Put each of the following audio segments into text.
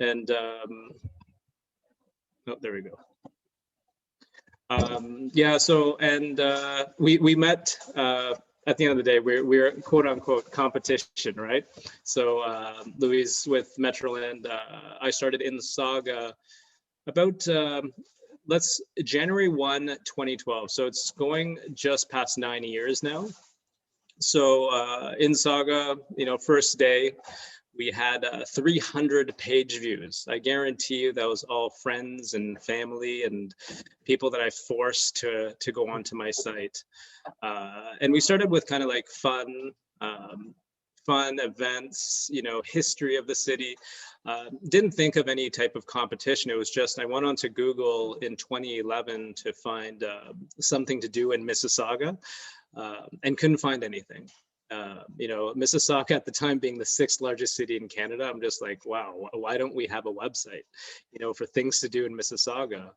And oh, there we go. Yeah, so, and we met at the end of the day, we're quote unquote competition, right? So Louise with Metroland, I started in the saga about January 1, 2012. So it's going just past 9 years now. So in saga, first day, we had 300 page views. I guarantee you that was all friends and family and people that I forced to go onto my site. And we started with kind of like fun events, history of the city. Didn't think of any type of competition. It was just, I went onto Google in 2011 to find something to do in Mississauga and couldn't find anything. Mississauga at the time being the 6th largest city in Canada, I'm just like, wow, why don't we have a website, for things to do in Mississauga?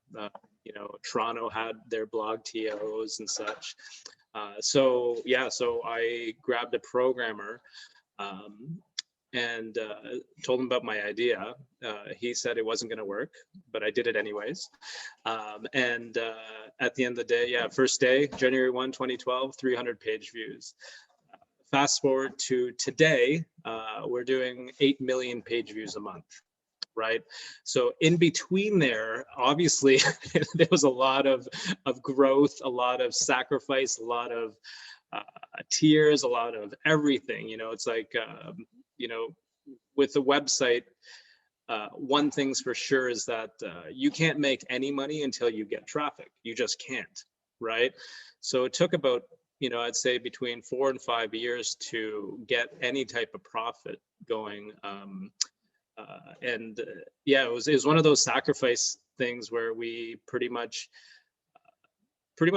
Toronto had their blog TOs and such. So I grabbed a programmer and told him about my idea. He said it wasn't going to work, but I did it anyways. And at the end of the day, first day, January 1, 2012, 300 page views. Fast forward to today, we're doing 8 million page views a month, right? So in between there, obviously, there was a lot of growth, a lot of sacrifice, a lot of tears, a lot of everything. It's like, with the website, one thing's for sure is that you can't make any money until you get traffic. You just can't, right? So it took about, I'd say between 4 and 5 years to get any type of profit going. It was one of those sacrifice things where we pretty much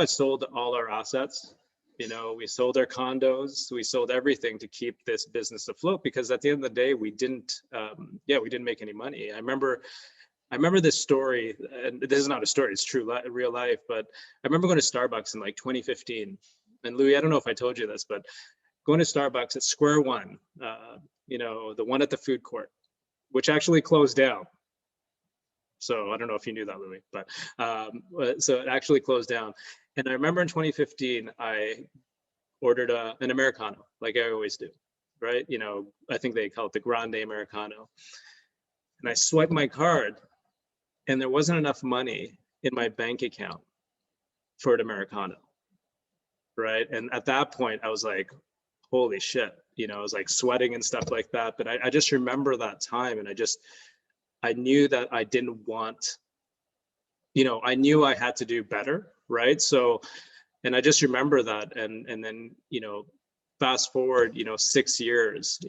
sold all our assets. We sold our condos, we sold everything to keep this business afloat, because at the end of the day, we didn't make any money. I remember this story, and this is not a story, it's true, real life, but I remember going to Starbucks in like 2015. And Louis, I don't know if I told you this, but going to Starbucks at Square One, the one at the food court, which actually closed down. So I don't know if you knew that, Louis, but so it actually closed down. And I remember in 2015, I ordered an Americano, like I always do, right? I think they call it the Grande Americano. And I swiped my card and there wasn't enough money in my bank account for an Americano, right? And at that point, I was like, holy shit, I was like sweating and stuff like that. But I just remember that time, and I knew that I didn't want, I knew I had to do better, right? So, and I just remember that, and then, fast forward, 6 years,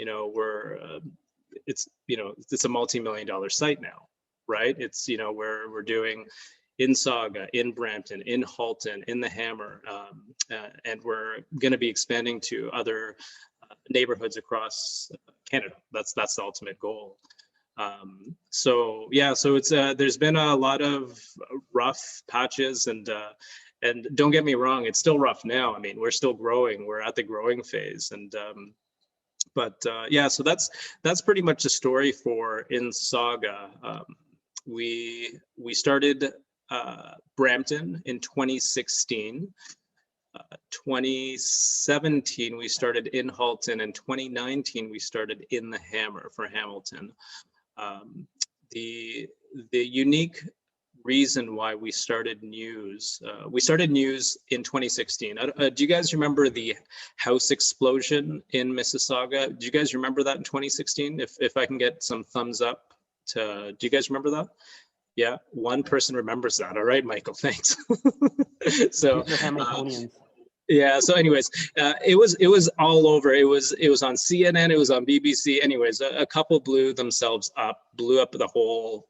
it's a multi-million-dollar site now, right? It's, we're doing in Saga, in Brampton, in Halton, in the Hammer, and we're going to be expanding to other neighborhoods across Canada. That's the ultimate goal. So it's there's been a lot of rough patches, and don't get me wrong, it's still rough now. I mean, we're still growing. We're at the growing phase, and so that's pretty much the story for In Saga. We started Brampton in 2016. 2017 we started in Halton, and 2019 we started in the Hammer for Hamilton. The unique reason why we started news in 2016. Do you guys remember the house explosion in Mississauga? Do you guys remember that in 2016? If I can get some thumbs up do you guys remember that? Yeah, one person remembers that. All right, Michael, thanks. So yeah, so anyways, it was all over. It was on CNN, it was on BBC. Anyways, a couple blew themselves up, blew up the whole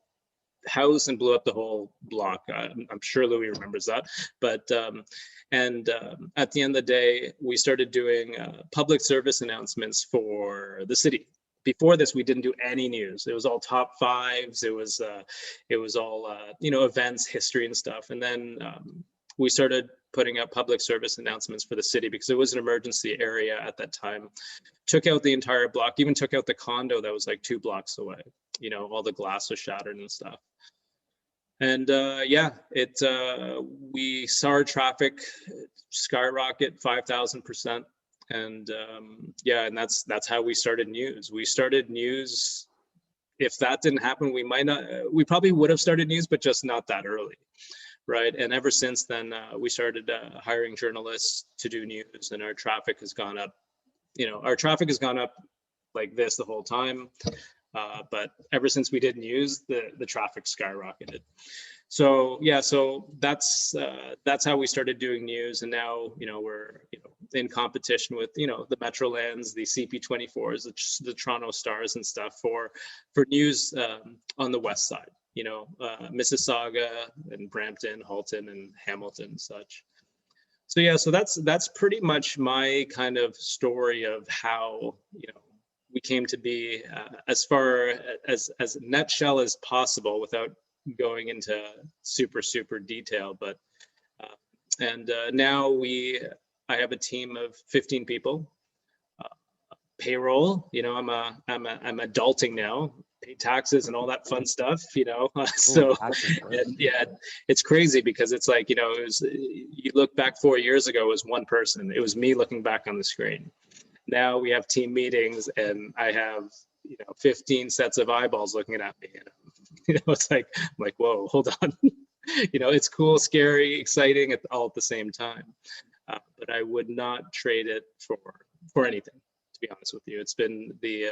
house and blew up the whole block. I'm sure Louis remembers that. But at the end of the day, we started doing public service announcements for the city. Before this, we didn't do any news. It was all top fives. It was all events, history, and stuff. And then we started putting out public service announcements for the city because it was an emergency area at that time. Took out the entire block, even took out the condo that was like 2 blocks away. You know, all the glass was shattered and stuff. And yeah, we saw our traffic skyrocket 5,000%. And yeah, and that's how we started news. We started news. If that didn't happen, we probably would have started news, but just not that early, right? And ever since then, we started hiring journalists to do news, and our traffic has gone up. You know, our traffic has gone up like this the whole time. But ever since we did news, the traffic skyrocketed. So yeah, so that's how we started doing news, and now, you know, we're, you know, in competition with, you know, the Metrolands, the CP24s, the Toronto Stars and stuff for news on the west side. You know, Mississauga and Brampton, Halton and Hamilton and such. So yeah, so that's pretty much my kind of story of how, you know, we came to be, as far as nutshell as possible without going into super detail. But and now I have a team of 15 people. Payroll, you know, I'm adulting now, pay taxes and all that fun stuff, you know. So and yeah, it's crazy because it's like, you know, you look back 4 years ago, it was one person. It was me looking back on the screen. Now we have team meetings, and I have, you know, 15 sets of eyeballs looking at me. And, you know, it's like, I'm like, whoa, hold on. You know, it's cool, scary, exciting all at the same time. But I would not trade it for anything, to be honest with you. It's been the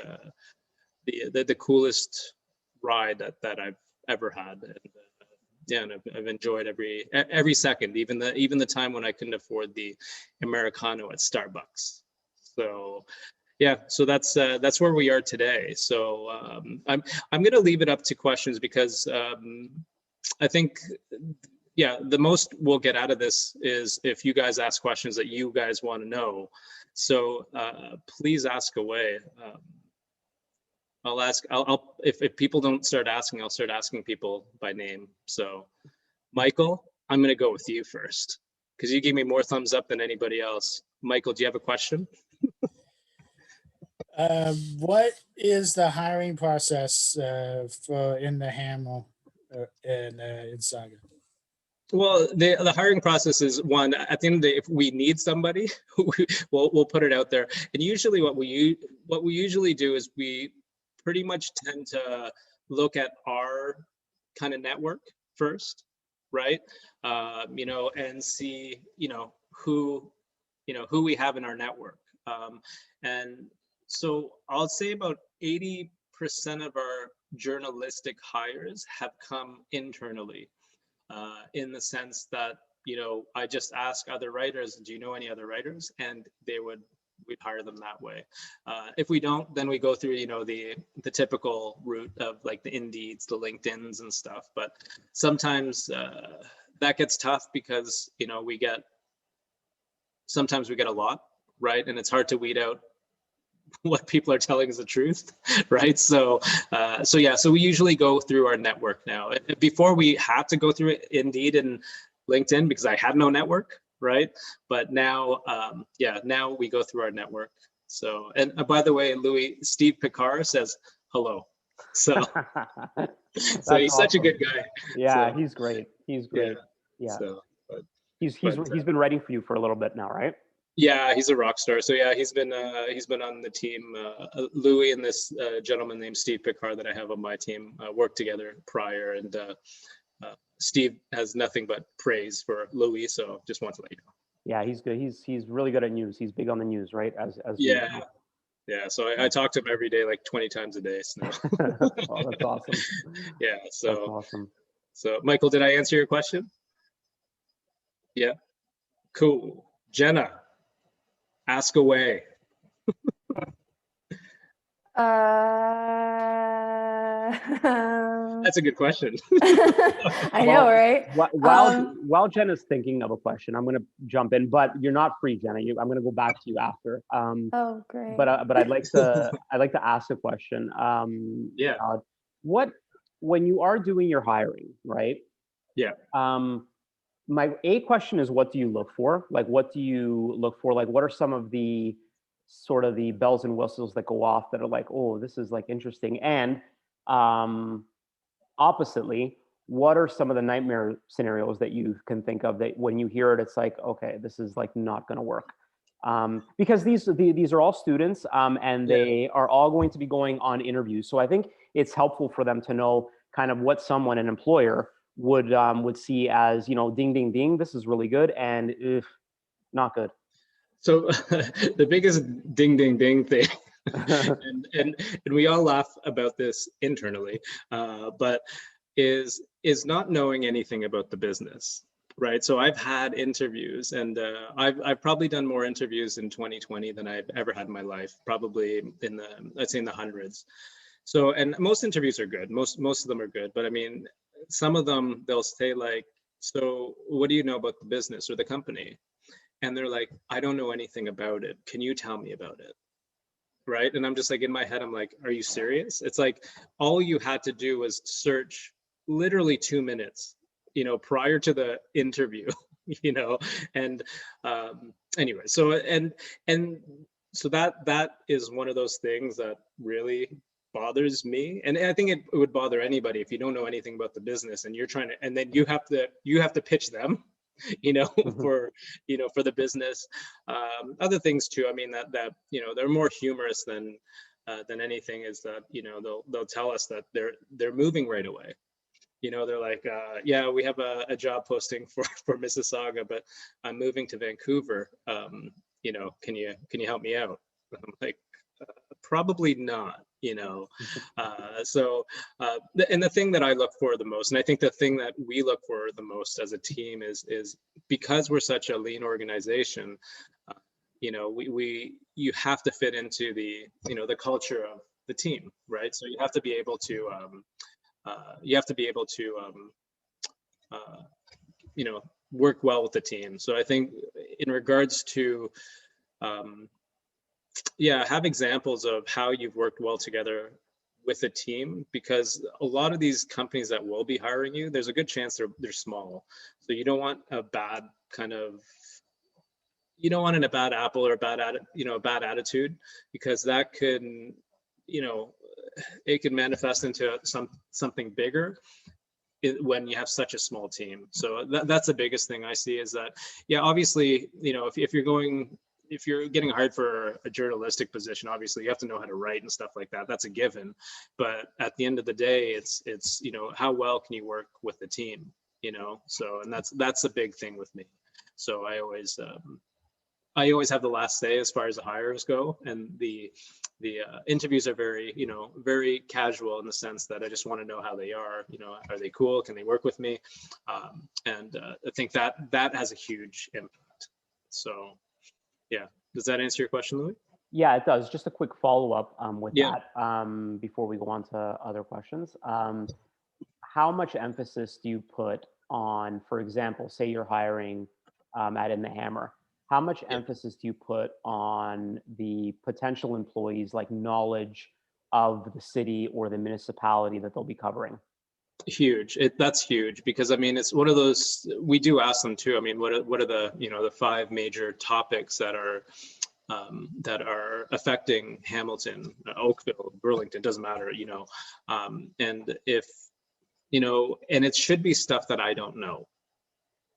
coolest ride that I've ever had. And, yeah, and I've enjoyed every second, even the time when I couldn't afford the Americano at Starbucks. So yeah, so that's where we are today. So I'm going to leave it up to questions because I think, yeah, the most we'll get out of this is if you guys ask questions that you guys want to know. So please ask away. I'll if people don't start asking, I'll start asking people by name. So Michael, I'm going to go with you first because you gave me more thumbs up than anybody else. Michael, do you have a question? What is the hiring process for in the Hamel in Saga? Well, the hiring process is one. At the end of the day, if we need somebody, we'll put it out there. And usually, what we usually do is we pretty much tend to look at our kind of network first, right? You know, and see, you know, who we have in our network, and so I'll say about 80% of our journalistic hires have come internally, in the sense that, you know, I just ask other writers, do you know any other writers? And we'd hire them that way. If we don't, then we go through, you know, the typical route of like the Indeeds, the LinkedIns and stuff. But sometimes that gets tough because, you know, sometimes we get a lot, right? And it's hard to weed out what people are telling is the truth, right? So yeah, so we usually go through our network now. Before we had to go through Indeed and LinkedIn because I had no network, right? But now, yeah, now we go through our network. So, and by the way, Louis, Steve Picard says hello. So, so he's awesome. Such a good guy. Yeah, so, he's great. He's great. Yeah. So, he's been writing for you for a little bit now, right? Yeah, he's a rock star. So yeah, he's been on the team. Louis and this gentleman named Steve Picard that I have on my team worked together prior, and Steve has nothing but praise for Louis. So just want to let you know. Yeah, he's good. He's really good at news. He's big on the news, right? As yeah, yeah. So I talk to him every day, like 20 times a day. So. Oh, that's awesome. Yeah. So that's awesome. So Michael, did I answer your question? Yeah. Cool. Jenna. Ask away. That's a good question. I know, right? While Jenna's thinking of a question, I'm going to jump in, but you're not free, Jenna. I'm going to go back to you after. Oh, great. But I'd like to ask a question. Yeah. When you are doing your hiring, right? Yeah. my A question is, what do you look for? Like, what do you look for? Like, what are some of the sort of the bells and whistles that go off that are like, oh, this is like interesting? And oppositely, what are some of the nightmare scenarios that you can think of that when you hear it, it's like, okay, this is like not going to work? Because these are all students, and they are all going to be going on interviews. So I think it's helpful for them to know kind of what someone, an employer, would see as, you know, ding, ding, ding, this is really good, and not good. So the biggest ding, ding, ding thing, and we all laugh about this internally, but is not knowing anything about the business. Right. So I've had interviews, and I've probably done more interviews in 2020 than I've ever had in my life, probably in the, let's say, in the hundreds. So, and most interviews are good. Most of them are good. But I mean, some of them, they'll say like, so what do you know about the business or the company? And they're like, I don't know anything about it. Can you tell me about it? Right. And I'm just like, in my head, I'm like, are you serious? It's like, all you had to do was search literally 2 minutes, you know, prior to the interview, you know, and anyway, so, and so that is one of those things that really bothers me. And I think it would bother anybody if you don't know anything about the business and you're trying to, and then you have to pitch them, you know, for, you know, for the business. Other things too, I mean, that, you know, they're more humorous than anything, is that, you know, they'll tell us that they're moving right away. You know, they're like, yeah, we have a job posting for Mississauga, but I'm moving to Vancouver. You know, can you help me out? I'm like, probably not, you know. So, and the thing that I look for the most, and I think the thing that we look for the most as a team is because we're such a lean organization, you know, you have to fit into the, you know, the culture of the team, right? So you have to be able to, you know, work well with the team. So I think in regards to, have examples of how you've worked well together with a team, because a lot of these companies that will be hiring you, there's a good chance they're small. So you don't want a bad kind of, you don't want a bad apple or a bad attitude, because that could, you know, it could manifest into something bigger when you have such a small team. So that's the biggest thing I see, is that, yeah, obviously, you know, if you're getting hired for a journalistic position, obviously you have to know how to write and stuff like that. That's a given. But at the end of the day, it's, you know, how well can you work with the team, you know? So, and that's a big thing with me. So I always have the last say as far as the hires go, and the interviews are very, you know, very casual in the sense that I just want to know how they are. You know, are they cool? Can they work with me? And I think that has a huge impact. So, yeah. Does that answer your question, Louis? Yeah, it does. Just a quick follow-up with Yeah. that before we go on to other questions. How much emphasis do you put on, for example, say you're hiring at In the Hammer, how much emphasis do you put on the potential employees, like knowledge of the city or the municipality that they'll be covering? Huge. That's huge, because I mean, it's one of those, we do ask them too. I mean, what are the, you know, the 5 major topics that are affecting Hamilton, Oakville, Burlington, doesn't matter, you know, and if, you know, and it should be stuff that I don't know.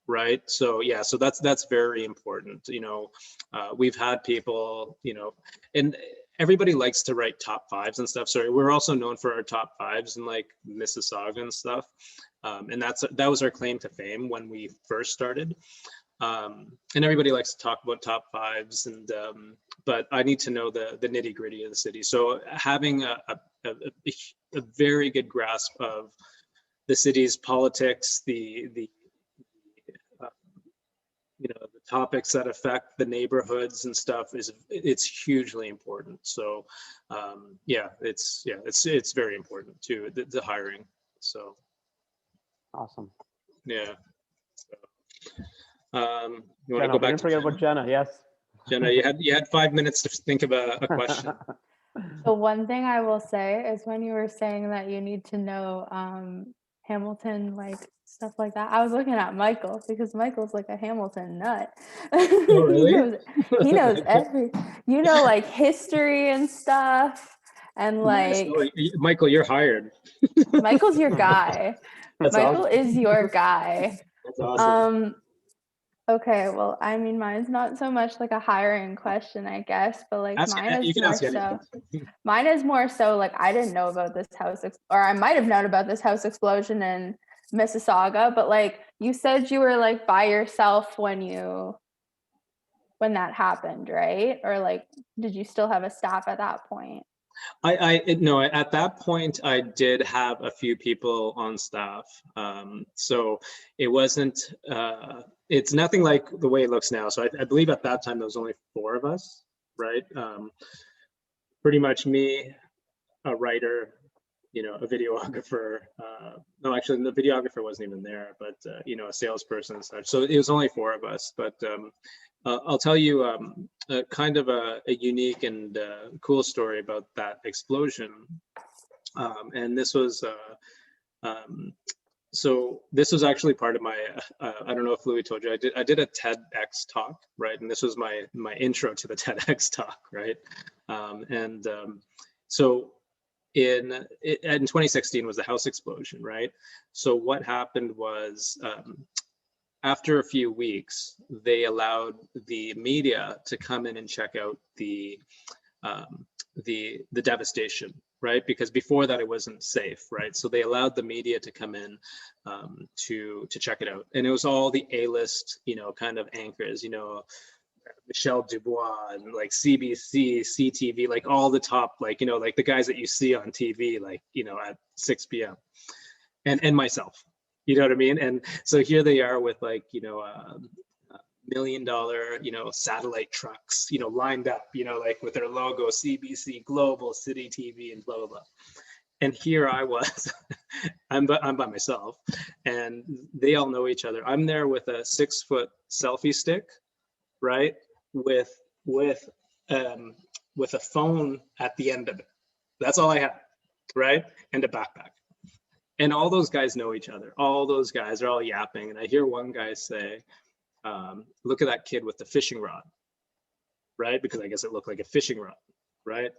Right. So, yeah, so that's very important. You know, we've had people, you know, and everybody likes to write top 5s and stuff. So we're also known for our top 5s in like Mississauga and stuff. And that was our claim to fame when we first started. And everybody likes to talk about top 5s, and but I need to know the nitty gritty of the city. So having a very good grasp of the city's politics, the you know, the topics that affect the neighborhoods and stuff it's hugely important. So it's very important to the hiring. So Awesome. Yeah. So, you want Jenna, to go back didn't to forget Jenna? about Jenna. Yes. Jenna, you had 5 minutes to think of a question. So one thing I will say is, when you were saying that you need to know Hamilton, like stuff like that. I was looking at Michael because Michael's like a Hamilton nut. Oh, he really? knows he knows every like history and stuff. And Nice. like Oh, Michael, you're hired. Michael's your guy. That's Michael awesome. is your guy. That's awesome. Okay, well, I mean, mine's not so much like a hiring question, I guess, but like You can ask anything. mine is more so like I didn't know about this or I might have known about this house explosion in Mississauga, but like you said you were like by yourself when that happened, right? Or like did you still have a staff at that point? No, at that point I did have a few people on staff. So it wasn't, it's nothing like the way it looks now. So I believe at that time there was only 4 of us, right? Pretty much me, a writer, a videographer. No, actually the videographer wasn't even there, but a salesperson and such. So it was only 4 of us, but I'll tell you kind of a unique and cool story about that explosion. And this was, so this was actually part of my, I don't know if Louis told you, I did a TEDx talk, right? And this was my intro to the TEDx talk, right? So in 2016 was the house explosion, right? So what happened was, after a few weeks, they allowed the media to come in and check out the devastation, right? Because before that it wasn't safe, right? So they allowed the media to come in to check it out, and it was all the A-list, kind of anchors, Michelle Dubois and like CBC, CTV, like all the top, like like the guys that you see on TV, like at 6 p.m. and myself. You know what I mean? And so here they are with like, $1 million, satellite trucks, lined up, like with their logo, CBC, Global, City TV, and blah, blah, blah. And here I was, I'm by myself, and they all know each other. I'm there with a 6-foot selfie stick, right? With a phone at the end of it. That's all I had, right? And a backpack. And all those guys know each other. All those guys are all yapping. And I hear one guy say, look at that kid with the fishing rod, right? Because I guess it looked like a fishing rod, right?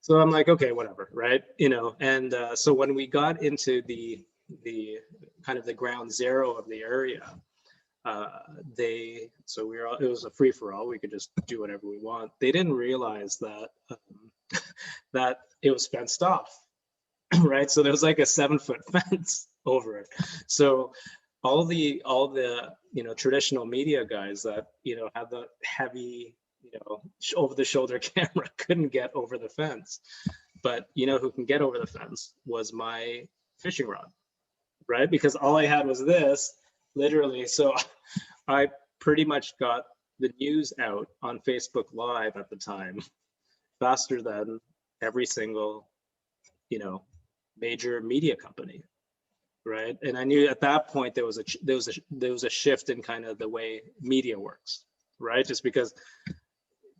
So I'm like, okay, whatever, right? And so when we got into the kind of the ground zero of the area, it was a free for all. We could just do whatever we want. They didn't realize that, that it was fenced off. Right, so there was like a 7-foot fence over it. So all the traditional media guys that had the heavy over the shoulder camera couldn't get over the fence, but who can get over the fence was my fishing rod, right? Because all I had was this, literally. So I pretty much got the news out on Facebook Live at the time faster than every single major media company, right? And I knew at that point there was a shift in kind of the way media works, right? Just because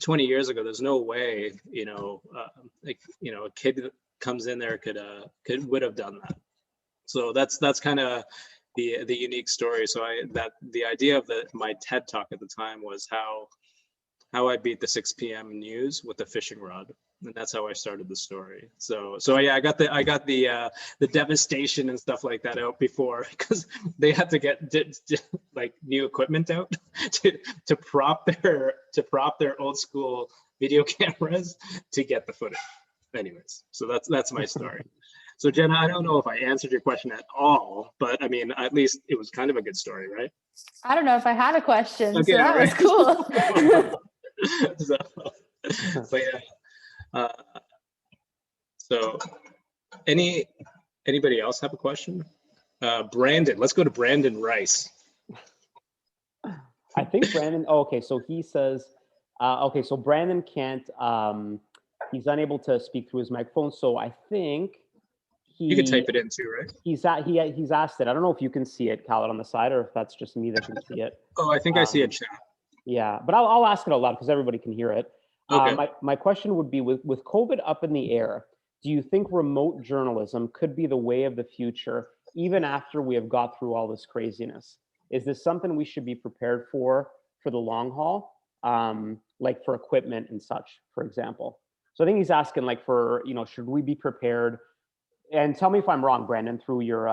20 years ago, there's no way a kid that comes in there would have done that. So that's kind of the unique story. So the idea of my TED talk at the time was how I beat the 6 p.m. news with a fishing rod. And that's how I started the story. So yeah, I got the devastation and stuff like that out before, because they had to get like new equipment out to prop their old school video cameras to get the footage. Anyways, so that's my story. So Jenna, I don't know if I answered your question at all, but I mean, at least it was kind of a good story, right? I don't know if I had a question, Okay, so that right. was cool. So yeah. So anybody else have a question? Brandon, let's go to Brandon Rice. I think Brandon, okay, so he says, okay, so Brandon can't, he's unable to speak through his microphone, so I think you can type it in too, right? He's asked it. I don't know if you can see it, Khaled, on the side, or if that's just me that can see it. Oh, I think I see a chat. Yeah, but I'll ask it out loud because everybody can hear it. Okay. My question would be, with COVID up in the air, do you think remote journalism could be the way of the future even after we have got through all this craziness, is this something we should be prepared for the long haul? Like for equipment and such, for example. So I think he's asking like for, should we be prepared? And tell me if I'm wrong, Brandon, through your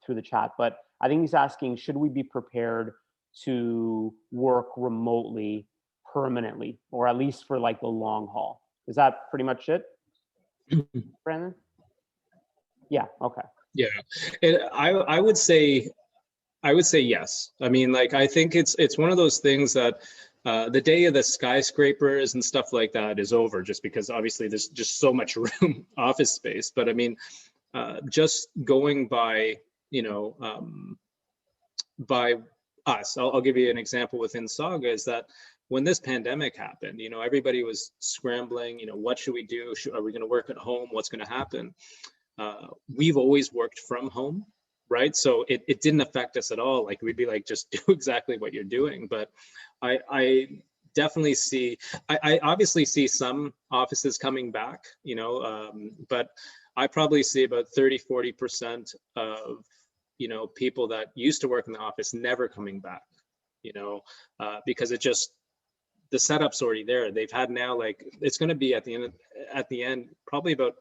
through the chat, but I think he's asking, should we be prepared to work remotely permanently, or at least for like the long haul? Is that pretty much it, Brandon? Yeah, okay. Yeah, I would say yes. I mean, like, I think it's one of those things that the day of the skyscrapers and stuff like that is over, just because obviously there's just so much room, office space. But I mean, just going by, by us, I'll give you an example within Saga, is that when this pandemic happened, everybody was scrambling, what should we do? Are we going to work at home? What's going to happen? We've always worked from home, right? So it didn't affect us at all. Like, we'd be like, just do exactly what you're doing. But I definitely see, I obviously see some offices coming back, but I probably see about 30-40% of, people that used to work in the office never coming back, because the setup's already there. They've had now, like, it's going to be at the end, probably about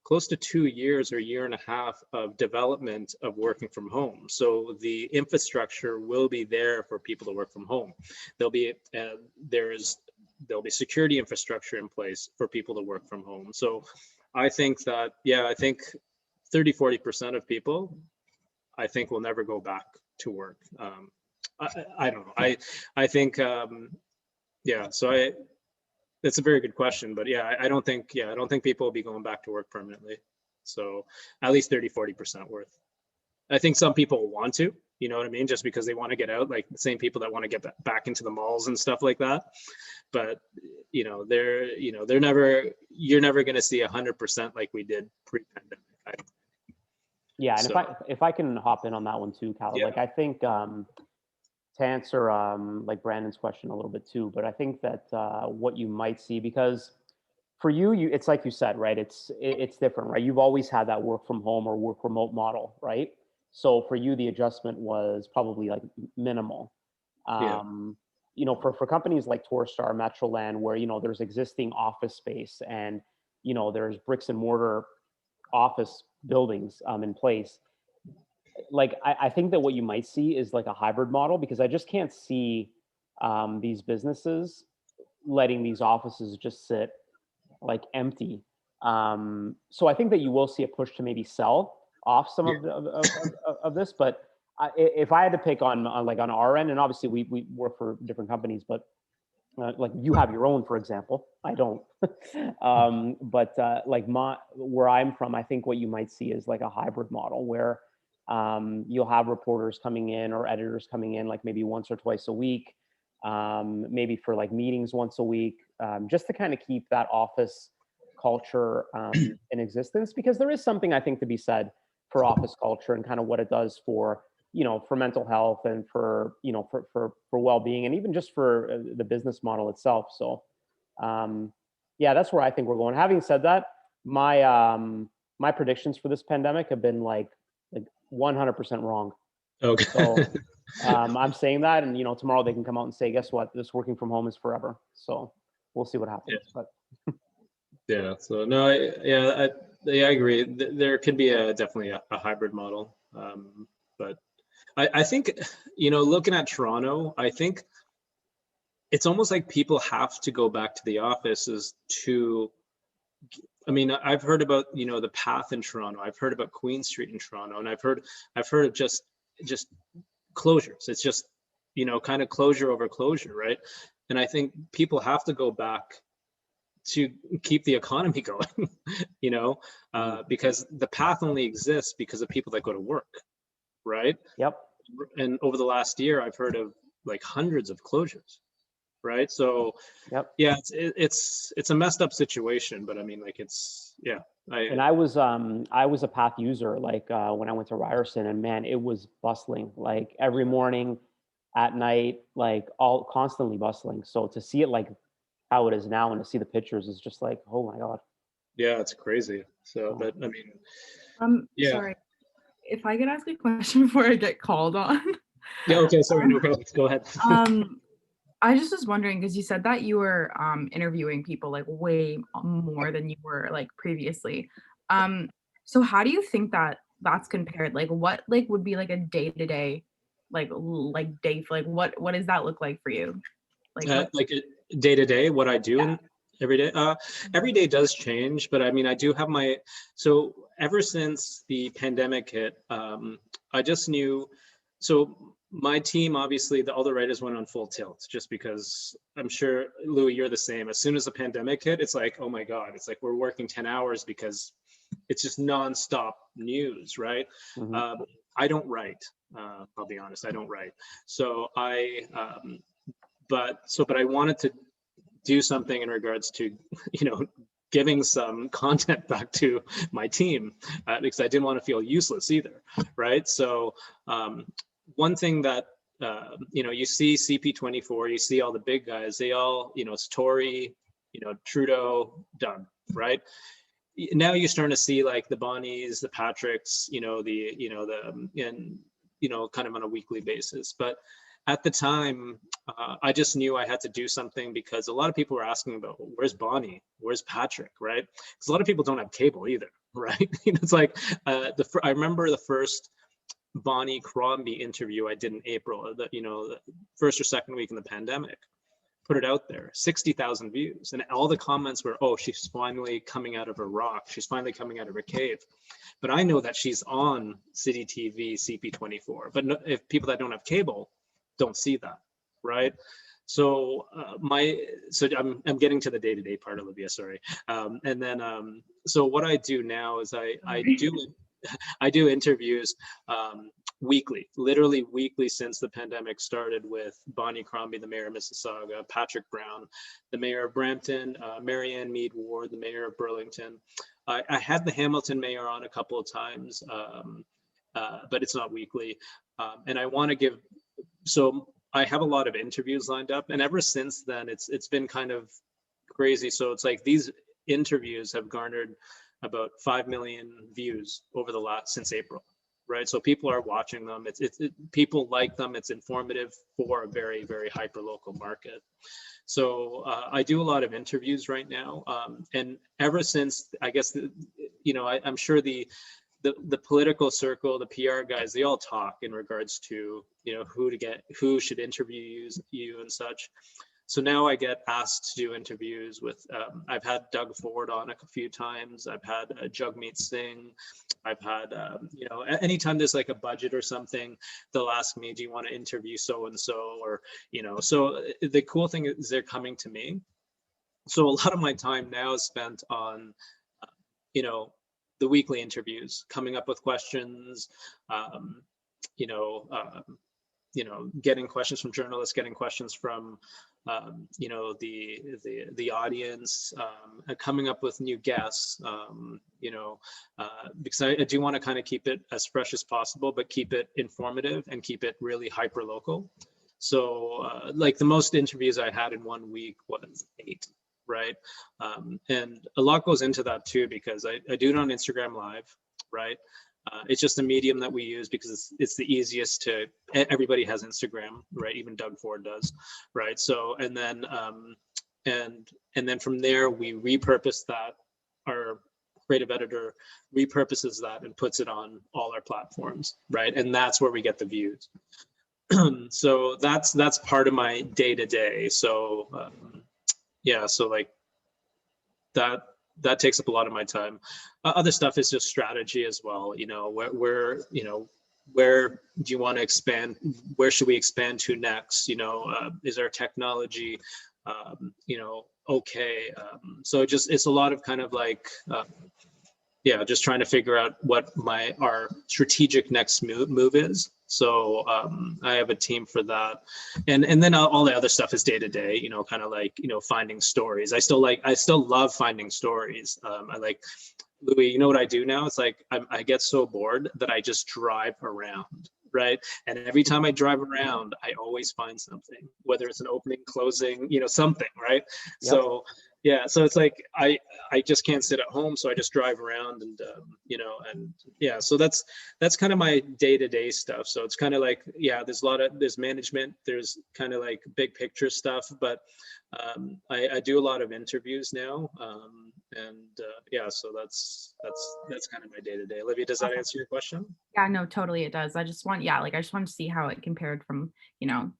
close to 2 years or year and a half of development of working from home. So the infrastructure will be there for people to work from home. There'll be security infrastructure in place for people to work from home. So I think that, I think 30-40% of people, I think, will never go back to work. I don't know. I think, so that's a very good question, but I don't think people will be going back to work permanently. So at least 30-40% worth. I think some people want to, you know what I mean? Just because they want to get out, like the same people that want to get back into the malls and stuff like that. But, you're never going to see 100% like we did pre-pandemic. Yeah, and so, if I can hop in on that one too, Cal, like I think to answer like Brandon's question a little bit too, but I think that what you might see, because for you, it's like you said, right? It's different, right? You've always had that work from home or work remote model, right? So for you, the adjustment was probably like minimal. For companies like Torstar, Metroland, where there's existing office space and there's bricks and mortar office buildings in place. Like I think that what you might see is like a hybrid model, because I just can't see these businesses letting these offices just sit like empty. So I think that you will see a push to maybe sell off some of this. But if I had to pick on our end, and obviously we work for different companies, but like you have your own, for example, I don't. But where I'm from, I think what you might see is like a hybrid model where you'll have reporters coming in or editors coming in like maybe once or twice a week, maybe for like meetings once a week, just to kind of keep that office culture in existence, because there is something I think to be said for office culture and kind of what it does for for mental health and for for well-being, and even just for the business model itself. So that's where I think we're going. Having said that, my predictions for this pandemic have been like 100% wrong. Okay. So I'm saying that, and tomorrow they can come out and say, guess what, this working from home is forever. So we'll see what happens. But so no, I agree. There could be definitely a hybrid model, but I think, looking at Toronto, I think it's almost like people have to go back to the offices to, I mean, I've heard about, the Path in Toronto. I've heard about Queen Street in Toronto, and I've heard of just closures. It's just, kind of closure over closure, right? And I think people have to go back to keep the economy going, because the Path only exists because of people that go to work, right? Yep. And over the last year, I've heard of like hundreds of closures, right? So it's a messed up situation, but I mean, like, I was a Path user like when I went to Ryerson, and man, it was bustling like every morning, at night, like all constantly bustling. So to see it like how it is now and to see the pictures is just like, oh my God. Yeah, it's crazy. So, but I mean, Sorry. if I could ask a question before I get called on. Yeah, okay, sorry, no problem. Go ahead. I just was wondering, because you said that you were interviewing people like way more than you were like previously. So how do you think that that's compared? Like what like would be like a day-to-day day like what does that look like for you? Like day to day, what I do in every day. Every day does change, but I mean, I do have so ever since the pandemic hit, I just knew, so my team, obviously, all the writers went on full tilt, just because I'm sure, Louis, you're the same. As soon as the pandemic hit, it's like, oh my God, it's like we're working 10 hours because it's just nonstop news, right? Mhm. I don't write, I'll be honest, I don't write. So but I wanted to do something in regards to, giving some content back to my team, because I didn't want to feel useless either, right? So one thing that you see CP24, you see all the big guys, they all, it's Tory, Trudeau, done, right? Now you're starting to see like the Bonnies, the Patricks, kind of on a weekly basis. But at the time, I just knew I had to do something, because a lot of people were asking about, where's Bonnie, where's Patrick, right? Because a lot of people don't have cable either, right? It's like I remember the first Bonnie Crombie interview I did in April, the first or second week in the pandemic. Put it out there, 60,000 views, and all the comments were, oh, she's finally coming out of her rock, she's finally coming out of her cave. But I know that she's on City TV, CP24, but if people that don't have cable don't see that, right? So I'm getting to the day-to-day part, Olivia, sorry. And then so what I do now is I do interviews weekly, literally weekly, since the pandemic started, with Bonnie Crombie, the mayor of Mississauga, Patrick Brown, the mayor of Brampton, Marianne Mead Ward, the mayor of Burlington. I had the Hamilton mayor on a couple of times, but it's not weekly. And I want to give, so I have a lot of interviews lined up, and ever since then, it's been kind of crazy. So it's like these interviews have garnered about 5 million views over since April, right? So people are watching them. People like them. It's informative for a very, very hyper local market. So I do a lot of interviews right now, and ever since, I guess, I'm sure the political circle, the PR guys, they all talk in regards to, who should interview you and such. So now I get asked to do interviews with, I've had Doug Ford on a few times. I've had Jagmeet Singh. I've had, anytime there's like a budget or something, they'll ask me, do you want to interview so-and-so? Or, so the cool thing is they're coming to me. So a lot of my time now is spent on, the weekly interviews, coming up with questions, getting questions from journalists, getting questions from, the audience, coming up with new guests, because I do want to kind of keep it as fresh as possible, but keep it informative and keep it really hyper local. So like the most interviews I had in 1 week was 8. Right. And a lot goes into that too, because I do it on Instagram Live, right? It's just a medium that we use because it's the easiest to, everybody has Instagram, right? Even Doug Ford does, right? So, and then from there, we repurpose that. Our creative editor repurposes that and puts it on all our platforms, right? And that's where we get the views. So that's part of my day-to-day. So, yeah, so like that takes up a lot of my time. Other stuff is just strategy as well. Where do you want to expand? Where should we expand to next? Is our technology, okay? So it's a lot of kind of like, just trying to figure out what our strategic next move is. So I have a team for that, and then all the other stuff is day to day. Kind of like finding stories. I still love finding stories. I like, Louis. You know what I do now? It's like I get so bored that I just drive around, right? And every time I drive around, I always find something, whether it's an opening, closing, something, right? Yep. So Yeah, so it's like I just can't sit at home, so I just drive around and you know, and yeah, so that's kind of my day-to-day stuff. So it's kind of like, yeah, there's management, there's kind of like big picture stuff, but I do a lot of interviews now, and yeah, so that's kind of my day-to-day. Olivia, does that Awesome. answer your question? Yeah, no, totally it does. I just want, yeah, like I just want to see how it compared from, you know,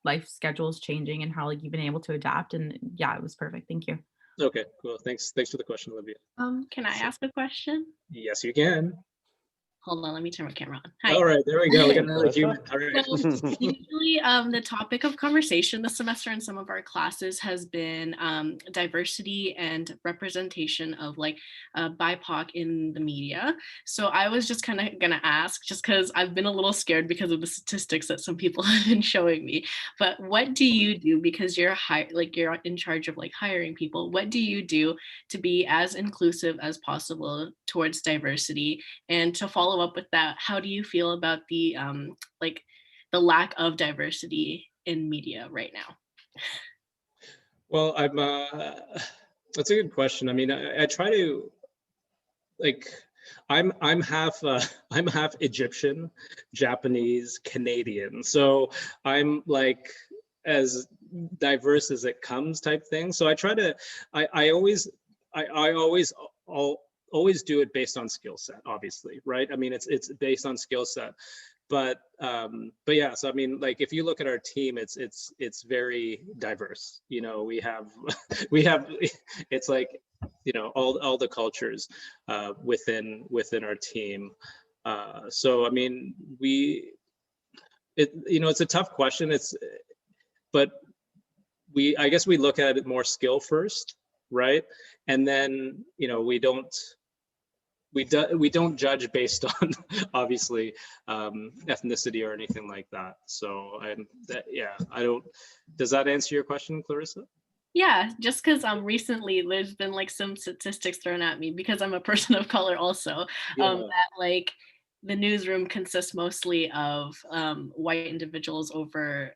life schedules changing and how like you've been able to adapt. And yeah, it was perfect. Thank you. Okay, cool. Thanks for the question, Olivia. Can I ask a question? Yes, you can. Hold on, let me turn my camera on. Hi. All right, there we go. We got another Melissa? human. All right. So usually the topic of conversation this semester in some of our classes has been diversity and representation of like BIPOC in the media. So I was just kind of gonna ask, just because I've been a little scared because of the statistics that some people have been showing me, but what do you do, because you're you're in charge of like hiring people, what do you do to be as inclusive as possible towards diversity? And to follow up with that, how do you feel about the like the lack of diversity in media right now? Well, that's a good question. I mean, I try to, like, I'm half I'm half Egyptian, Japanese, Canadian. So I'm like as diverse as it comes type thing. So I try to I always always do it based on skill set, obviously, right? I mean, it's based on skill set. But yeah, so I mean, like if you look at our team, it's very diverse. You know, we have it's like, you know, all the cultures within our team. So I mean, you know, it's a tough question. But I guess we look at it more skill first, right? And then, you know, we don't judge based on obviously ethnicity or anything like that. So does that answer your question, Clarissa? Yeah, just because recently there's been like some statistics thrown at me because I'm a person of color also, that like the newsroom consists mostly of white individuals over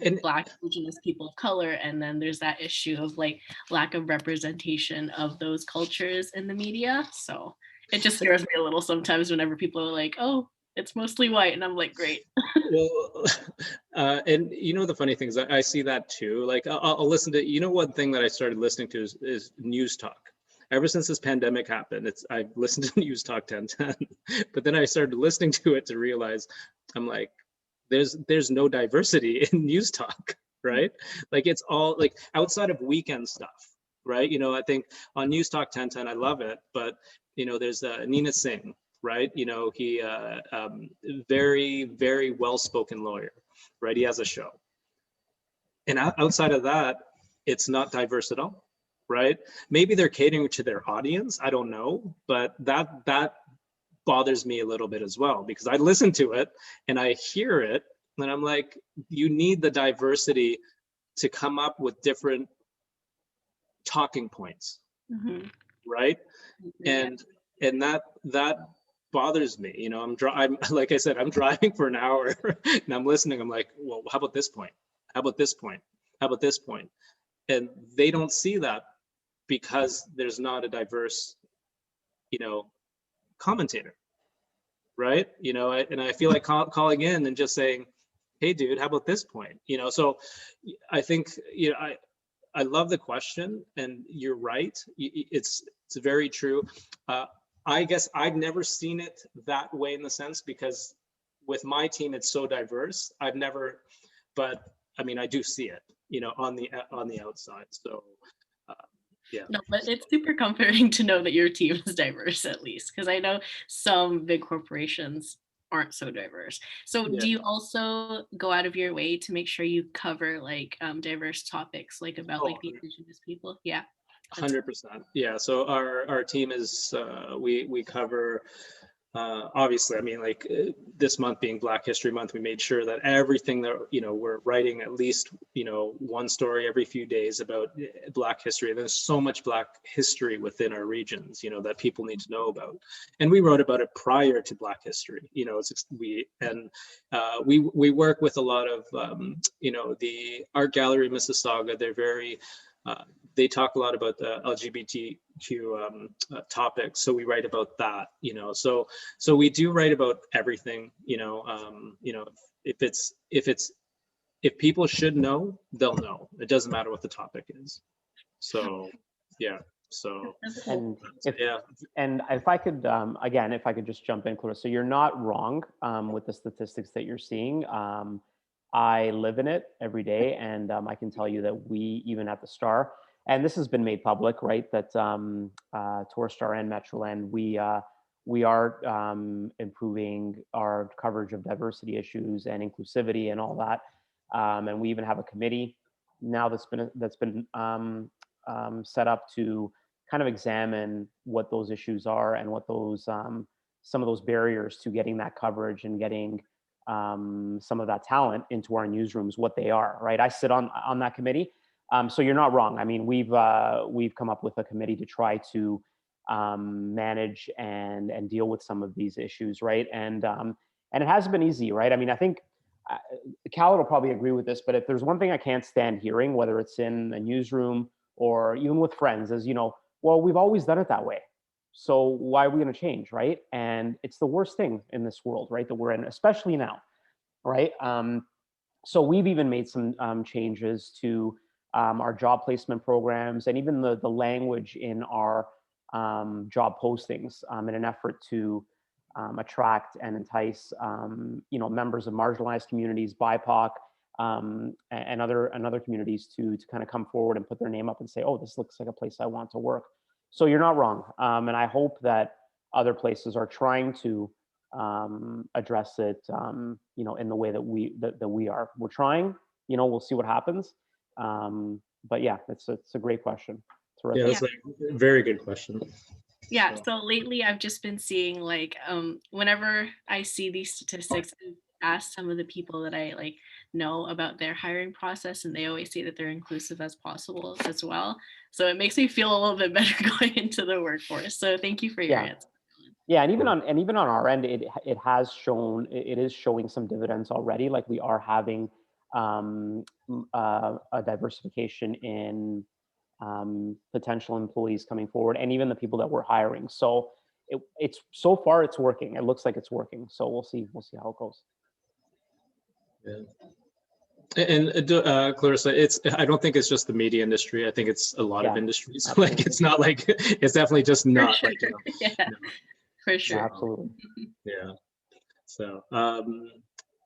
And Black, Indigenous people of color, and then there's that issue of like lack of representation of those cultures in the media. So it just scares me a little sometimes whenever people are like, "Oh, it's mostly white," and I'm like, "Great." well, and you know, the funny thing is I see that too. Like I'll listen to, you know, one thing that I started listening to is news talk. Ever since this pandemic happened, I've listened to News Talk 1010, but then I started listening to it to realize I'm like, there's no diversity in news talk, right? Like it's all like outside of weekend stuff, right? You know, I think on News Talk 1010, I love it, but you know, there's Nina Singh, right? You know, he very, very well-spoken lawyer, right? He has a show. And outside of that, it's not diverse at all, right? Maybe they're catering to their audience, I don't know, but that bothers me a little bit as well, because I listen to it and I hear it and I'm like, you need the diversity to come up with different talking points, right? And that bothers me. You know, I'm like I said, I'm driving for an hour and I'm listening. I'm like, well, how about this point? How about this point? How about this point? And they don't see that because there's not a diverse, you know, commentator, right? You know, and I feel like calling in and just saying, hey dude, how about this point? You know, so I think, you know, I love the question and you're right. It's very true. I guess I've never seen it that way in the sense, because with my team, it's so diverse. I've never, but I mean, I do see it, you know, on the outside. So yeah. No, but it's super comforting to know that your team is diverse, at least, because I know some big corporations aren't so diverse. So Yeah. do you also go out of your way to make sure you cover like diverse topics, like about like the indigenous people? Yeah. 100%. Yeah. So our team is we cover obviously, I mean, like this month being Black History Month, we made sure that everything that, you know, we're writing at least, you know, one story every few days about Black history. There's so much Black history within our regions, you know, that people need to know about. And we wrote about it prior to Black history, you know, we work with a lot of, you know, the Art Gallery Mississauga. They're very they talk a lot about the LGBTQ topics, so we write about that, you know. So we do write about everything, you know. If people should know, they'll know. It doesn't matter what the topic is. So yeah. So And if yeah. and if I could again, if I could just jump in, Clarissa, you're not wrong with the statistics that you're seeing. I live in it every day, and I can tell you that we, even at the Star, and this has been made public, right? That Tour Star and Metroland, we are improving our coverage of diversity issues and inclusivity and all that, and we even have a committee now that's been set up to kind of examine what those issues are and what those some of those barriers to getting that coverage and getting some of that talent into our newsrooms, what they are, right? I sit on that committee. So you're not wrong. I mean, we've come up with a committee to try to manage and deal with some of these issues, right? And it hasn't been easy, right? I mean, I think Khaled will probably agree with this, but if there's one thing I can't stand hearing, whether it's in a newsroom or even with friends, is, you know, well, we've always done it that way, so why are we going to change, right? And it's the worst thing in this world, right, that we're in, especially now, right? So we've even made some changes to our job placement programs and even the language in our job postings in an effort to attract and entice, you know, members of marginalized communities, BIPOC, and other communities to kind of come forward and put their name up and say, oh, this looks like a place I want to work. So you're not wrong, and I hope that other places are trying to address it, you know, in the way that we are. We're trying. You know, we'll see what happens. But yeah, it's a great question. Terrific. Yeah, that's a very good question. Yeah, so lately I've just been seeing, like, whenever I see these statistics, I've asked some of the people that I like know about their hiring process, and they always say that they're inclusive as possible as well. So it makes me feel a little bit better going into the workforce. So thank you for your answer. Yeah, and even on our end, it has shown, it is showing some dividends already. Like, we are having a diversification in potential employees coming forward, and even the people that we're hiring. So it's so far it's working. It looks like it's working. So we'll see how it goes. Yeah. And Clarissa, I don't think it's just the media industry. I think it's a lot of industries. Absolutely. Like, it's not like, it's definitely just not sure. like, you know, yeah, no. For sure. Yeah, absolutely. Yeah. So,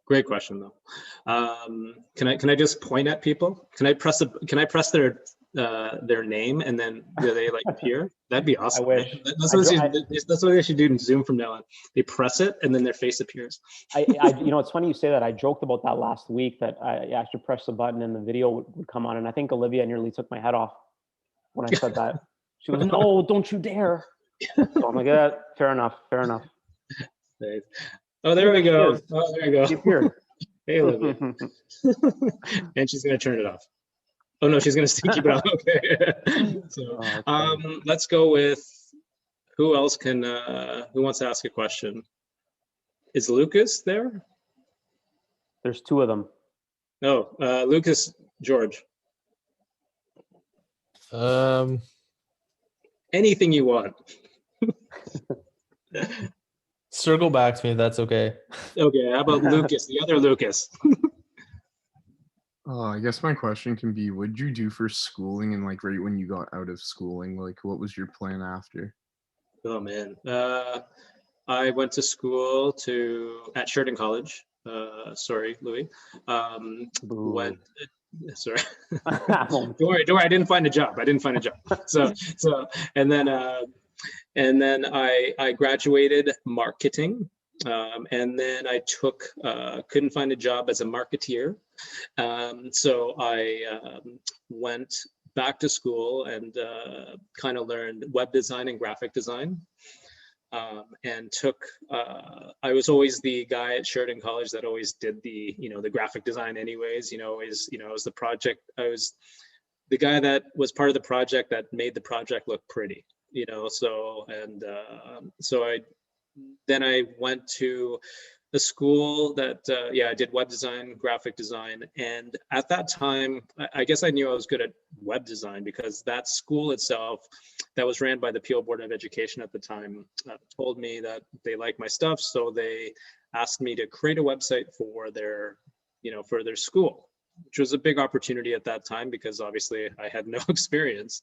great question though. Can I just point at people? Can I press their name and then do they like appear? That'd be awesome. I wish. That's what they should do in Zoom from now on. They press it and then their face appears. You know, it's funny you say that. I joked about that last week, that I should press the button and the video would come on. And I think Olivia nearly took my head off when I said that. She goes, "No, don't you dare." So I'm like, yeah, fair enough. Nice. Oh, there we go. Oh, there you go. She appeared. Hey, Olivia. And she's gonna turn it off. Oh no, she's gonna keep it on. Okay. So, let's go with who else can. Who wants to ask a question? Is Lucas there? There's two of them. No, Lucas, George. Anything you want. Circle back to me. That's okay. Okay. How about Lucas, the other Lucas? I guess my question can be, what did you do for schooling, and like right when you got out of schooling, like what was your plan after? Oh man. I went to school at Sheridan College. Sorry, Louis. Sorry. Don't worry. I didn't find a job. So and then I graduated marketing. And then I couldn't find a job as a marketeer. So I went back to school and kind of learned web design and graphic design. And I was always the guy at Sheridan College that always did the graphic design anyways, I was I was the guy that was part of the project that made the project look pretty, so I went to a school that, I did web design, graphic design. And at that time, I guess I knew I was good at web design because that school itself that was ran by the Peel Board of Education at the time told me that they liked my stuff. So they asked me to create a website for their, for their school, which was a big opportunity at that time because obviously I had no experience.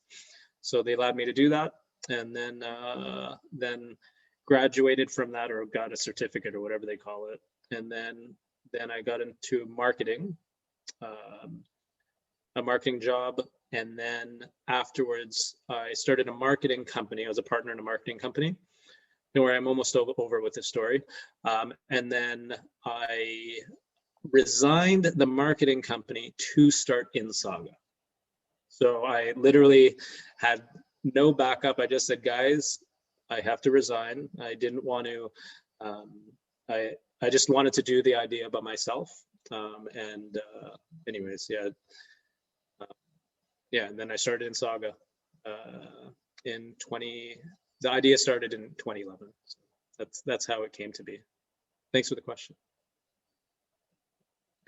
So they allowed me to do that. And then graduated from that, or got a certificate or whatever they call it. And then I got into marketing, a marketing job. And then afterwards, I started a marketing company. I was a partner in a marketing company. Don't worry, I'm almost over with the story. And then I resigned the marketing company to start InSaga. So I literally had no backup. I just said, guys, I have to resign. I didn't want to, I just wanted to do the idea by myself. Anyways, and then I started InSaga the idea started in 2011. So that's how it came to be. Thanks for the question.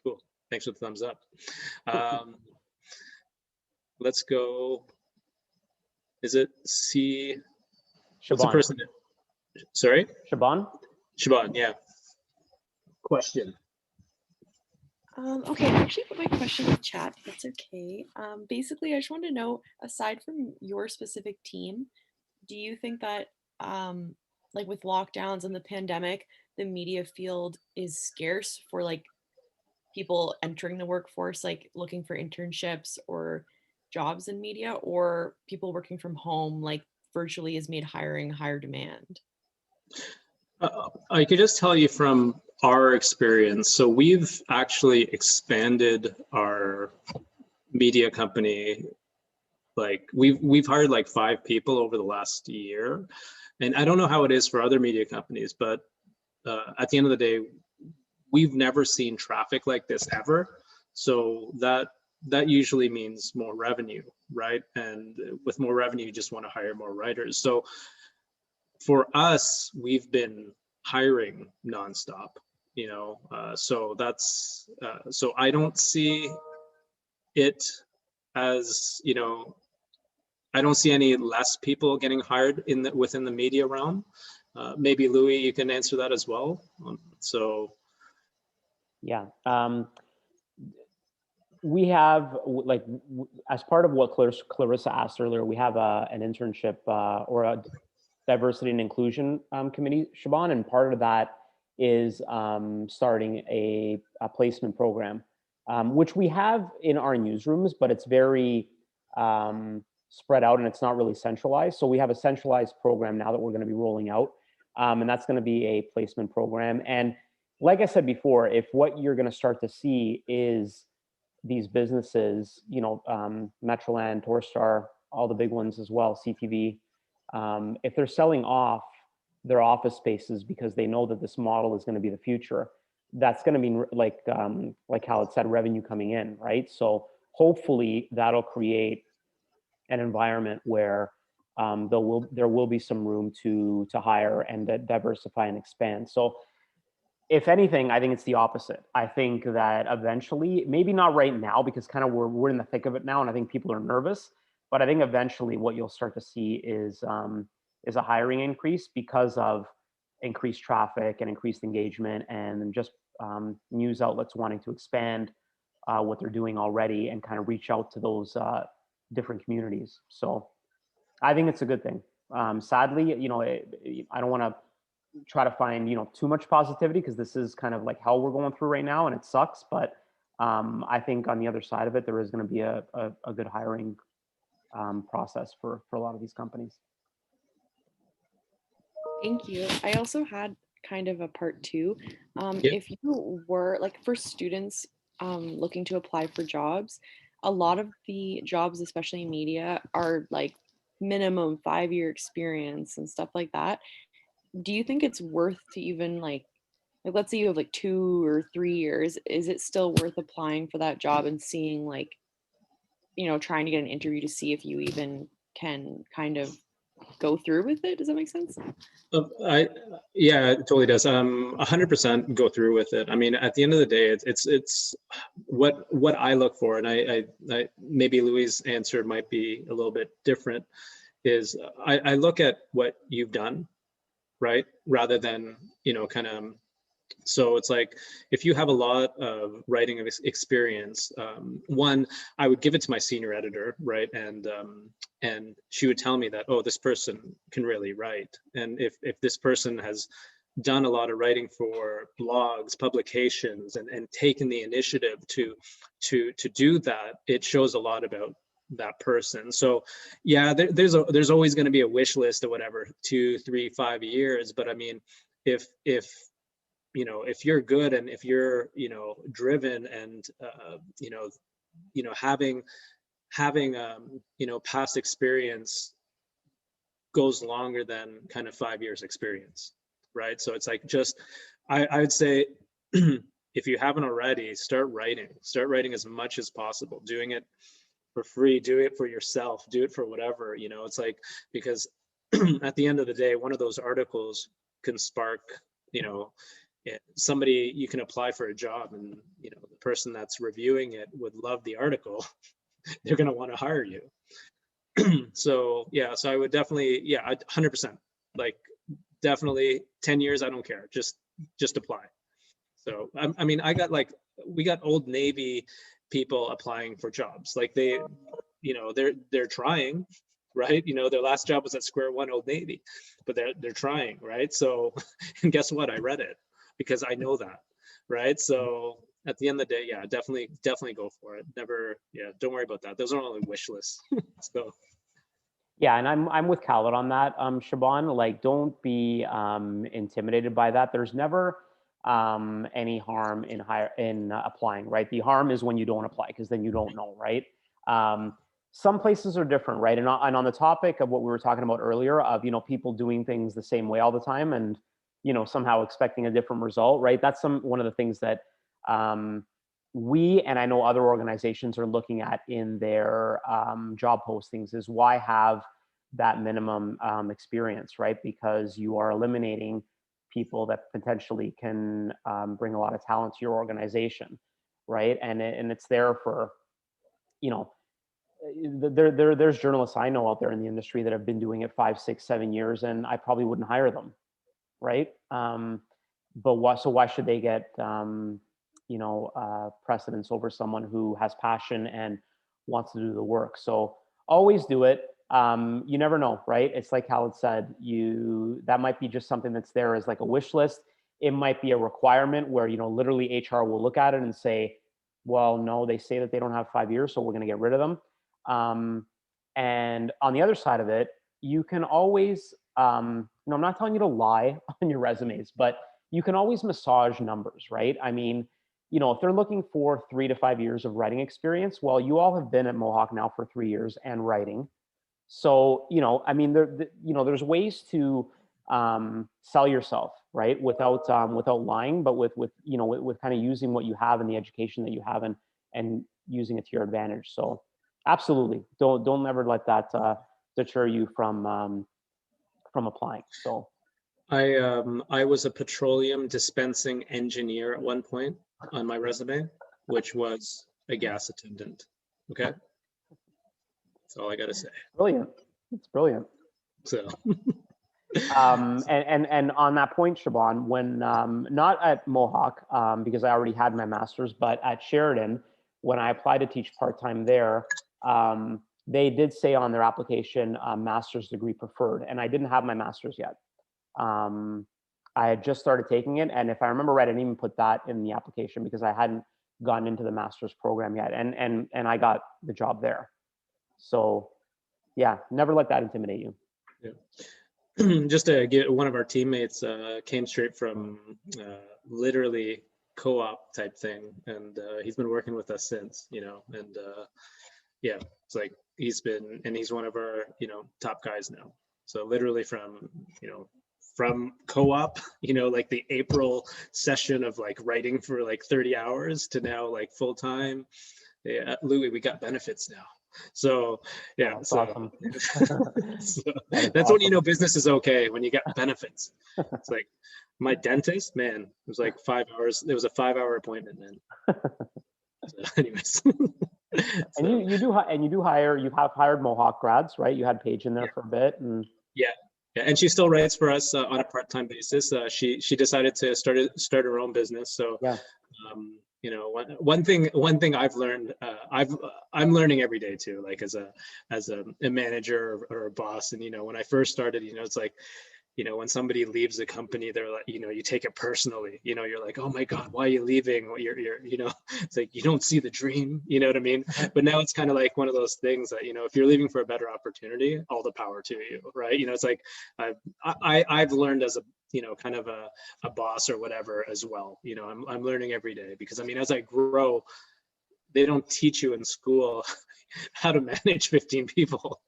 Cool, thanks for the thumbs up. Let's go, is it C? What's the person? Sorry? Shaban? Shaban, yeah. Question. Okay, I actually put my question in the chat, if that's okay. Basically, I just wanted to know, aside from your specific team, do you think that, like with lockdowns and the pandemic, the media field is scarce for like people entering the workforce, like looking for internships or jobs in media, or people working from home, like virtually has made hiring higher demand? I could just tell you from our experience. So we've actually expanded our media company. Like we've hired like 5 people over the last year. And I don't know how it is for other media companies, but at the end of the day, we've never seen traffic like this ever. So that usually means more revenue, right? And with more revenue, you just want to hire more writers. So for us, we've been hiring nonstop, so that's, so I don't see it as, I don't see any less people getting hired within the media realm. Maybe Louis, you can answer that as well. Yeah. We have, like, as part of what Clarissa asked earlier, we have an internship or a diversity and inclusion committee, Shaban, and part of that is starting a placement program, which we have in our newsrooms, but it's very spread out and it's not really centralized. So we have a centralized program now that we're going to be rolling out, and that's going to be a placement program. And like I said before, if what you're going to start to see is these businesses, Metroland, Torstar, all the big ones as well, CTV, if they're selling off their office spaces because they know that this model is going to be the future, that's going to mean, like Khaled said, revenue coming in, right? So hopefully that'll create an environment where there will be some room to hire and diversify and expand. So if anything, I think it's the opposite. I think that eventually, maybe not right now, because kind of we're in the thick of it now, and I think people are nervous. But I think eventually, what you'll start to see is a hiring increase because of increased traffic and increased engagement, and just news outlets wanting to expand what they're doing already and kind of reach out to those different communities. So I think it's a good thing. Sadly, I don't want to try to find too much positivity, because this is kind of like hell we're going through right now and it sucks, but I think on the other side of it there is going to be a good hiring process for a lot of these companies. Thank you. I also had kind of a part 2. Yeah. If you were like, for students looking to apply for jobs, a lot of the jobs, especially in media, are like minimum 5-year experience and stuff like that. Do you think it's worth to even like let's say you have like 2 or 3 years, is it still worth applying for that job and seeing, like, trying to get an interview to see if you even can kind of go through with it. Does that make sense? Yeah, it totally does. 100% go through with it. I mean, at the end of the day, it's what I look for, and I maybe Louis' answer might be a little bit different. Is I look at what you've done, right, rather than kind of. So it's like, if you have a lot of writing experience, one, I would give it to my senior editor, right? And she would tell me that, oh, this person can really write. And if this person has done a lot of writing for blogs, publications, and taken the initiative to do that, it shows a lot about that person. So yeah, there's always going to be a wish list or whatever, 2, 3, 5 years. But I mean, if you're good, and if you're driven, and having past experience goes longer than kind of 5 years experience, right? So it's like, just I would say if you haven't already, start writing as much as possible, doing it for free, do it for yourself, do it for whatever, it's like, because at the end of the day, one of those articles can spark somebody. You can apply for a job, and the person that's reviewing it would love the article. They're going to want to hire you. So yeah, so I would definitely, 100%, like, definitely 10 years, I don't care, just apply. So I mean, we got old Navy people applying for jobs, like they're trying, right? Their last job was at Square One, Old Navy, but they're trying, right? So, and guess what? I read it because I know that, right? So at the end of the day, yeah, definitely go for it. Never, don't worry about that. Those are only wish lists. So. Yeah, and I'm with Khaled on that, Shaban. Like, don't be intimidated by that. There's never any harm in applying, right? The harm is when you don't apply, because then you don't know, right? Some places are different, right? And on the topic of what we were talking about earlier, of people doing things the same way all the time, and somehow expecting a different result, right? That's one of the things that we, and I know other organizations, are looking at in their job postings, is why have that minimum experience, right? Because you are eliminating people that potentially can bring a lot of talent to your organization, right? And it's there for, there's journalists I know out there in the industry that have been doing it 5, 6, 7 years, and I probably wouldn't hire them, right? But why should they get precedence over someone who has passion and wants to do the work? So always do it. You never know, right? It's like Khaled said, that might be just something that's there as like a wish list. It might be a requirement where literally HR will look at it and say, well, no, they say that they don't have 5 years, so we're going to get rid of them. And on the other side of it, you can always, I'm not telling you to lie on your resumes, but you can always massage numbers, right? I mean, if they're looking for 3 to 5 years of writing experience, well, you all have been at Mohawk now for 3 years and writing. So, I mean, there's ways to sell yourself, right? Without lying, but with kind of using what you have and the education that you have, and using it to your advantage. So absolutely, don't ever let that deter you from applying. So I was a petroleum dispensing engineer at one point on my resume, which was a gas attendant. Okay. That's all I got to say. Brilliant. It's brilliant. So. And on that point, Shaban, when not at Mohawk, because I already had my master's, but at Sheridan, when I applied to teach part-time there, they did say on their application, master's degree preferred, and I didn't have my master's yet. I had just started taking it, and if I remember right, I didn't even put that in the application because I hadn't gone into the master's program yet, and I got the job there. So yeah, never let that intimidate you. Yeah. Just to get, one of our teammates came straight from literally co-op type thing, and he's been working with us since, and yeah, it's like he's one of our top guys now. So literally from from co-op, like the April session of like writing for like 30 hours to now like full time. Yeah, Louis, we got benefits now. So yeah, That's so, awesome. so That is that's when you awesome. know business is okay, when you get benefits. It's like my dentist, man, it was like 5 hours. It was a 5-hour appointment, man. So anyways. And you do and you have hired Mohawk grads, right? You had Paige in there Yeah. for a bit, and Yeah, yeah, and she still writes for us on a part-time basis. She decided to start her own business. So yeah, you know, one thing I've learned, I'm learning every day too, like as a manager or a boss. And you know, when I first started, you know, it's like, you know, when somebody leaves the company, they're like, you know, you take it personally. You know, you're like, oh my God, why are you leaving? Well, you're, you know, it's like you don't see the dream. You know what I mean? But now it's kind of like one of those things that, you know, if you're leaving for a better opportunity, all the power to you, right? You know, it's like I've learned as a, you know, kind of a boss or whatever as well. You know, I'm learning every day, because I mean, as I grow, they don't teach you in school how to manage 15 people.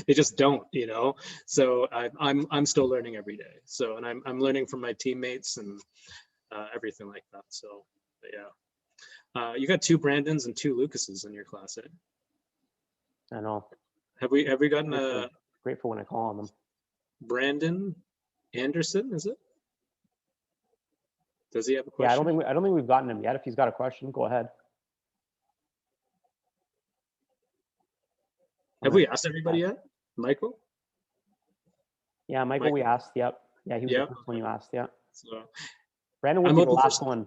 They just don't, you know. So I'm still learning every day. So, and I'm learning from my teammates and everything like that. So, but yeah, you got 2 Brandons and 2 Lucases in your class, eh? I know. Have we gotten a Great for when I call on them. Brandon Anderson? Is it? Does he have a Yeah, question? I don't think we've gotten him yet. If he's got a question, go ahead. Have we asked everybody yet? Michael? Yeah, Michael, we asked. Yep. Yeah, he was Yeah. the first one you asked. Yeah. So Brandon would I'm be the open for last one,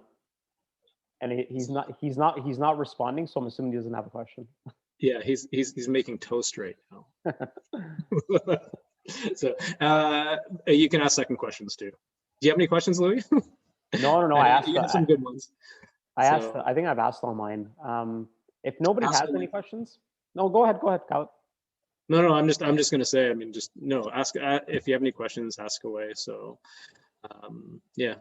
and he's not responding. So I'm assuming he doesn't have a question. yeah, he's making toast right now. So you can ask second questions too. Do you have any questions, Louis? No. I asked. You have some good ones. I asked. So- I think I've asked online. If nobody Ask has away. any questions, no, go ahead, Kyle. No, I'm just gonna say. I mean, just no. Ask if you have any questions. Ask away. So, yeah.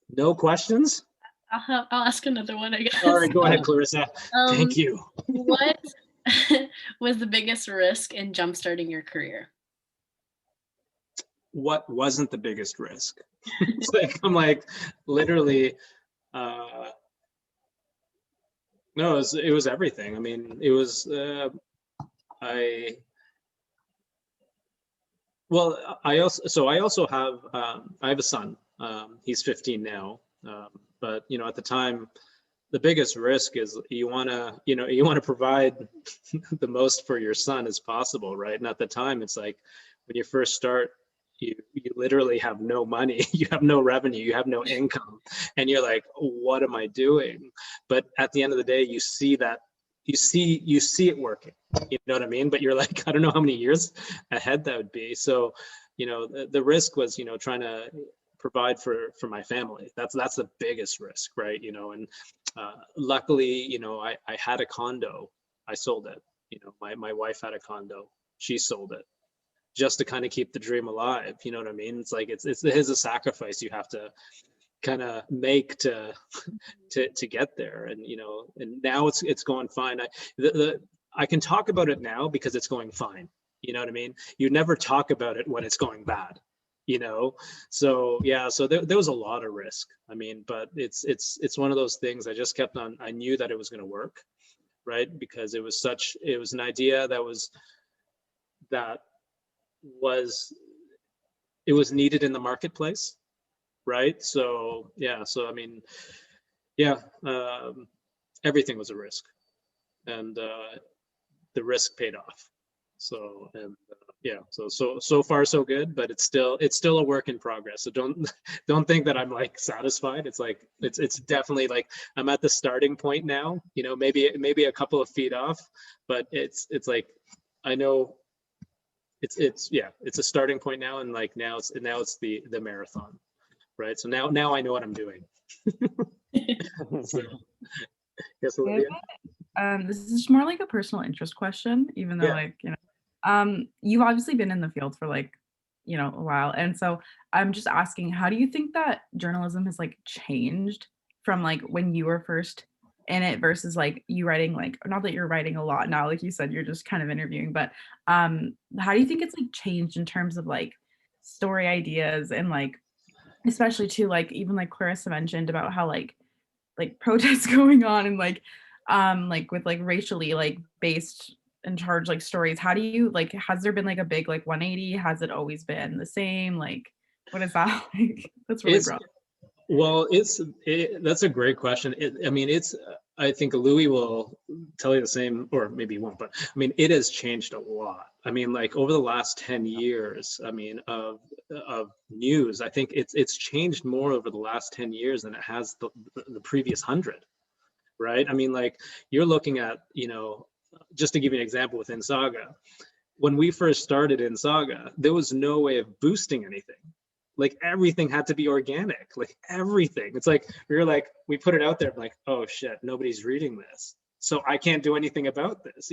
No questions. I'll ask another one, I guess. All right, go ahead, Clarissa. Thank Um, you. What was the biggest risk in jumpstarting your career? What wasn't the biggest risk? It's like, I'm like literally. No, it was everything. I mean, it was. I also have I have a son. He's 15 now, but you know, at the time, the biggest risk is you want to provide the most for your son as possible, right? And at the time, it's like when you first start, you literally have no money, you have no revenue, you have no income, and you're like, what am I doing? But at the end of the day, you see it working. You know what I mean? But you're like, I don't know how many years ahead that would be. So, you know, the risk was, you know, trying to provide for my family. That's the biggest risk, right? You know, and luckily, you know, I had a condo. I sold it. You know, my wife had a condo. She sold it just to kind of keep the dream alive. You know what I mean? It's like it's a sacrifice you have to kind of make to get there. And you know, and now it's going fine. I can talk about it now because it's going fine. You know what I mean? You never talk about it when it's going bad. You know, so yeah, so there was a lot of risk. I mean, but it's one of those things. I just kept on. I knew that it was going to work, right? Because it was an idea that was it was needed in the marketplace, right? So yeah, so I mean, yeah, everything was a risk, and the risk paid off. So and yeah, so far so good, but it's still a work in progress. So don't think that I'm like satisfied. It's like it's definitely like I'm at the starting point now. You know, maybe a couple of feet off, but it's like I know it's a starting point now, and like now it's the marathon, right? So now I know what I'm doing. So, yes, Olivia. This is just more like a personal interest question, even though Yeah. like, you know, you've obviously been in the field for like, you know, a while. And so I'm just asking, how do you think that journalism has like changed from like when you were first in it versus like you writing, like, not that you're writing a lot now, like you said, you're just kind of interviewing, but how do you think it's like changed in terms of like story ideas and like, especially too, like even like Clarissa mentioned about how like protests going on and like like with like racially like based and charged like stories. How do you like, has there been like a big like 180? Has it always been the same? Like, what is that like? That's really It's broad. well, that's a great question. I mean, I think Louis will tell you the same, or maybe he won't, but I mean, it has changed a lot. I mean, like over the last 10 years, I mean, of news, I think it's changed more over the last 10 years than it has the previous 100, right? I mean, like you're looking at, just to give you an example within Saga, when we first started in Saga, there was no way of boosting anything. Like everything had to be organic, like everything. It's like we put it out there, like, oh shit, nobody's reading this, so I can't do anything about this,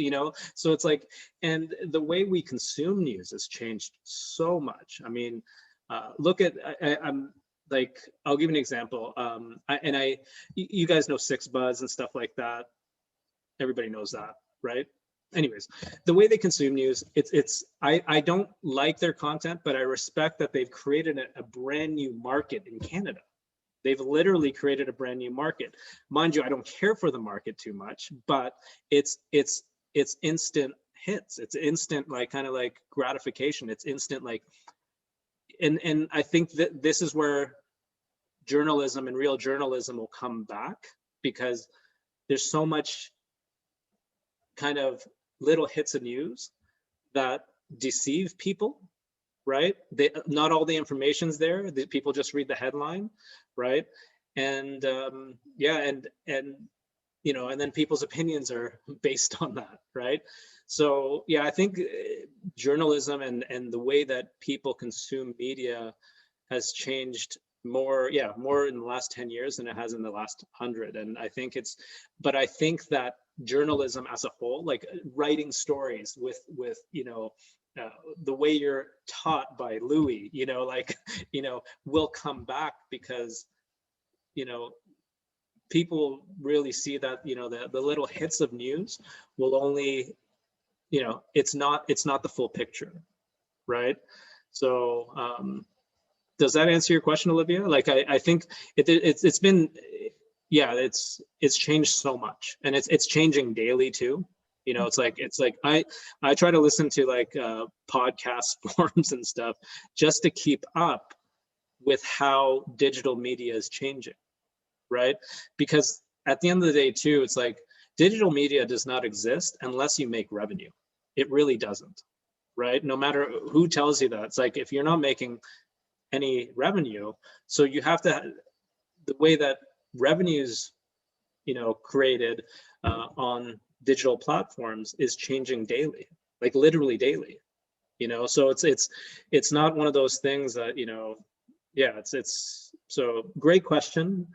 So it's like, and the way we consume news has changed so much. I mean, look at I'm like, I'll give you an example. You guys know Six Buzz and stuff like that. Everybody knows that, right? Anyways, the way they consume news, I don't like their content, but I respect that they've created a brand new market in Canada. They've literally created a brand new market. Mind you, I don't care for the market too much, but it's instant hits. It's instant, like kind of like gratification. It's instant, like, and I think that this is where journalism and real journalism will come back, because there's so much kind of little hits of news that deceive people, right? Not all the information's there. People just read the headline, right? And and then people's opinions are based on that, right? So yeah, I think journalism and the way that people consume media has changed more in the last 10 years than it has in the last 100. And I think I think that journalism as a whole, like writing stories with the way you're taught by Louis, will come back, because people really see that the little hits of news will only, it's not the full picture, right? So does that answer your question, Olivia? Like I think it's been, it's changed so much, and it's changing daily too. It's like I try to listen to like podcast forums and stuff just to keep up with how digital media is changing, right? Because at the end of the day too, it's like digital media does not exist unless you make revenue. It really doesn't, right? No matter who tells you that. It's like, if you're not making any revenue, so you have to, the way that revenues created on digital platforms is changing daily, like literally daily, so it's not one of those things that it's so great question.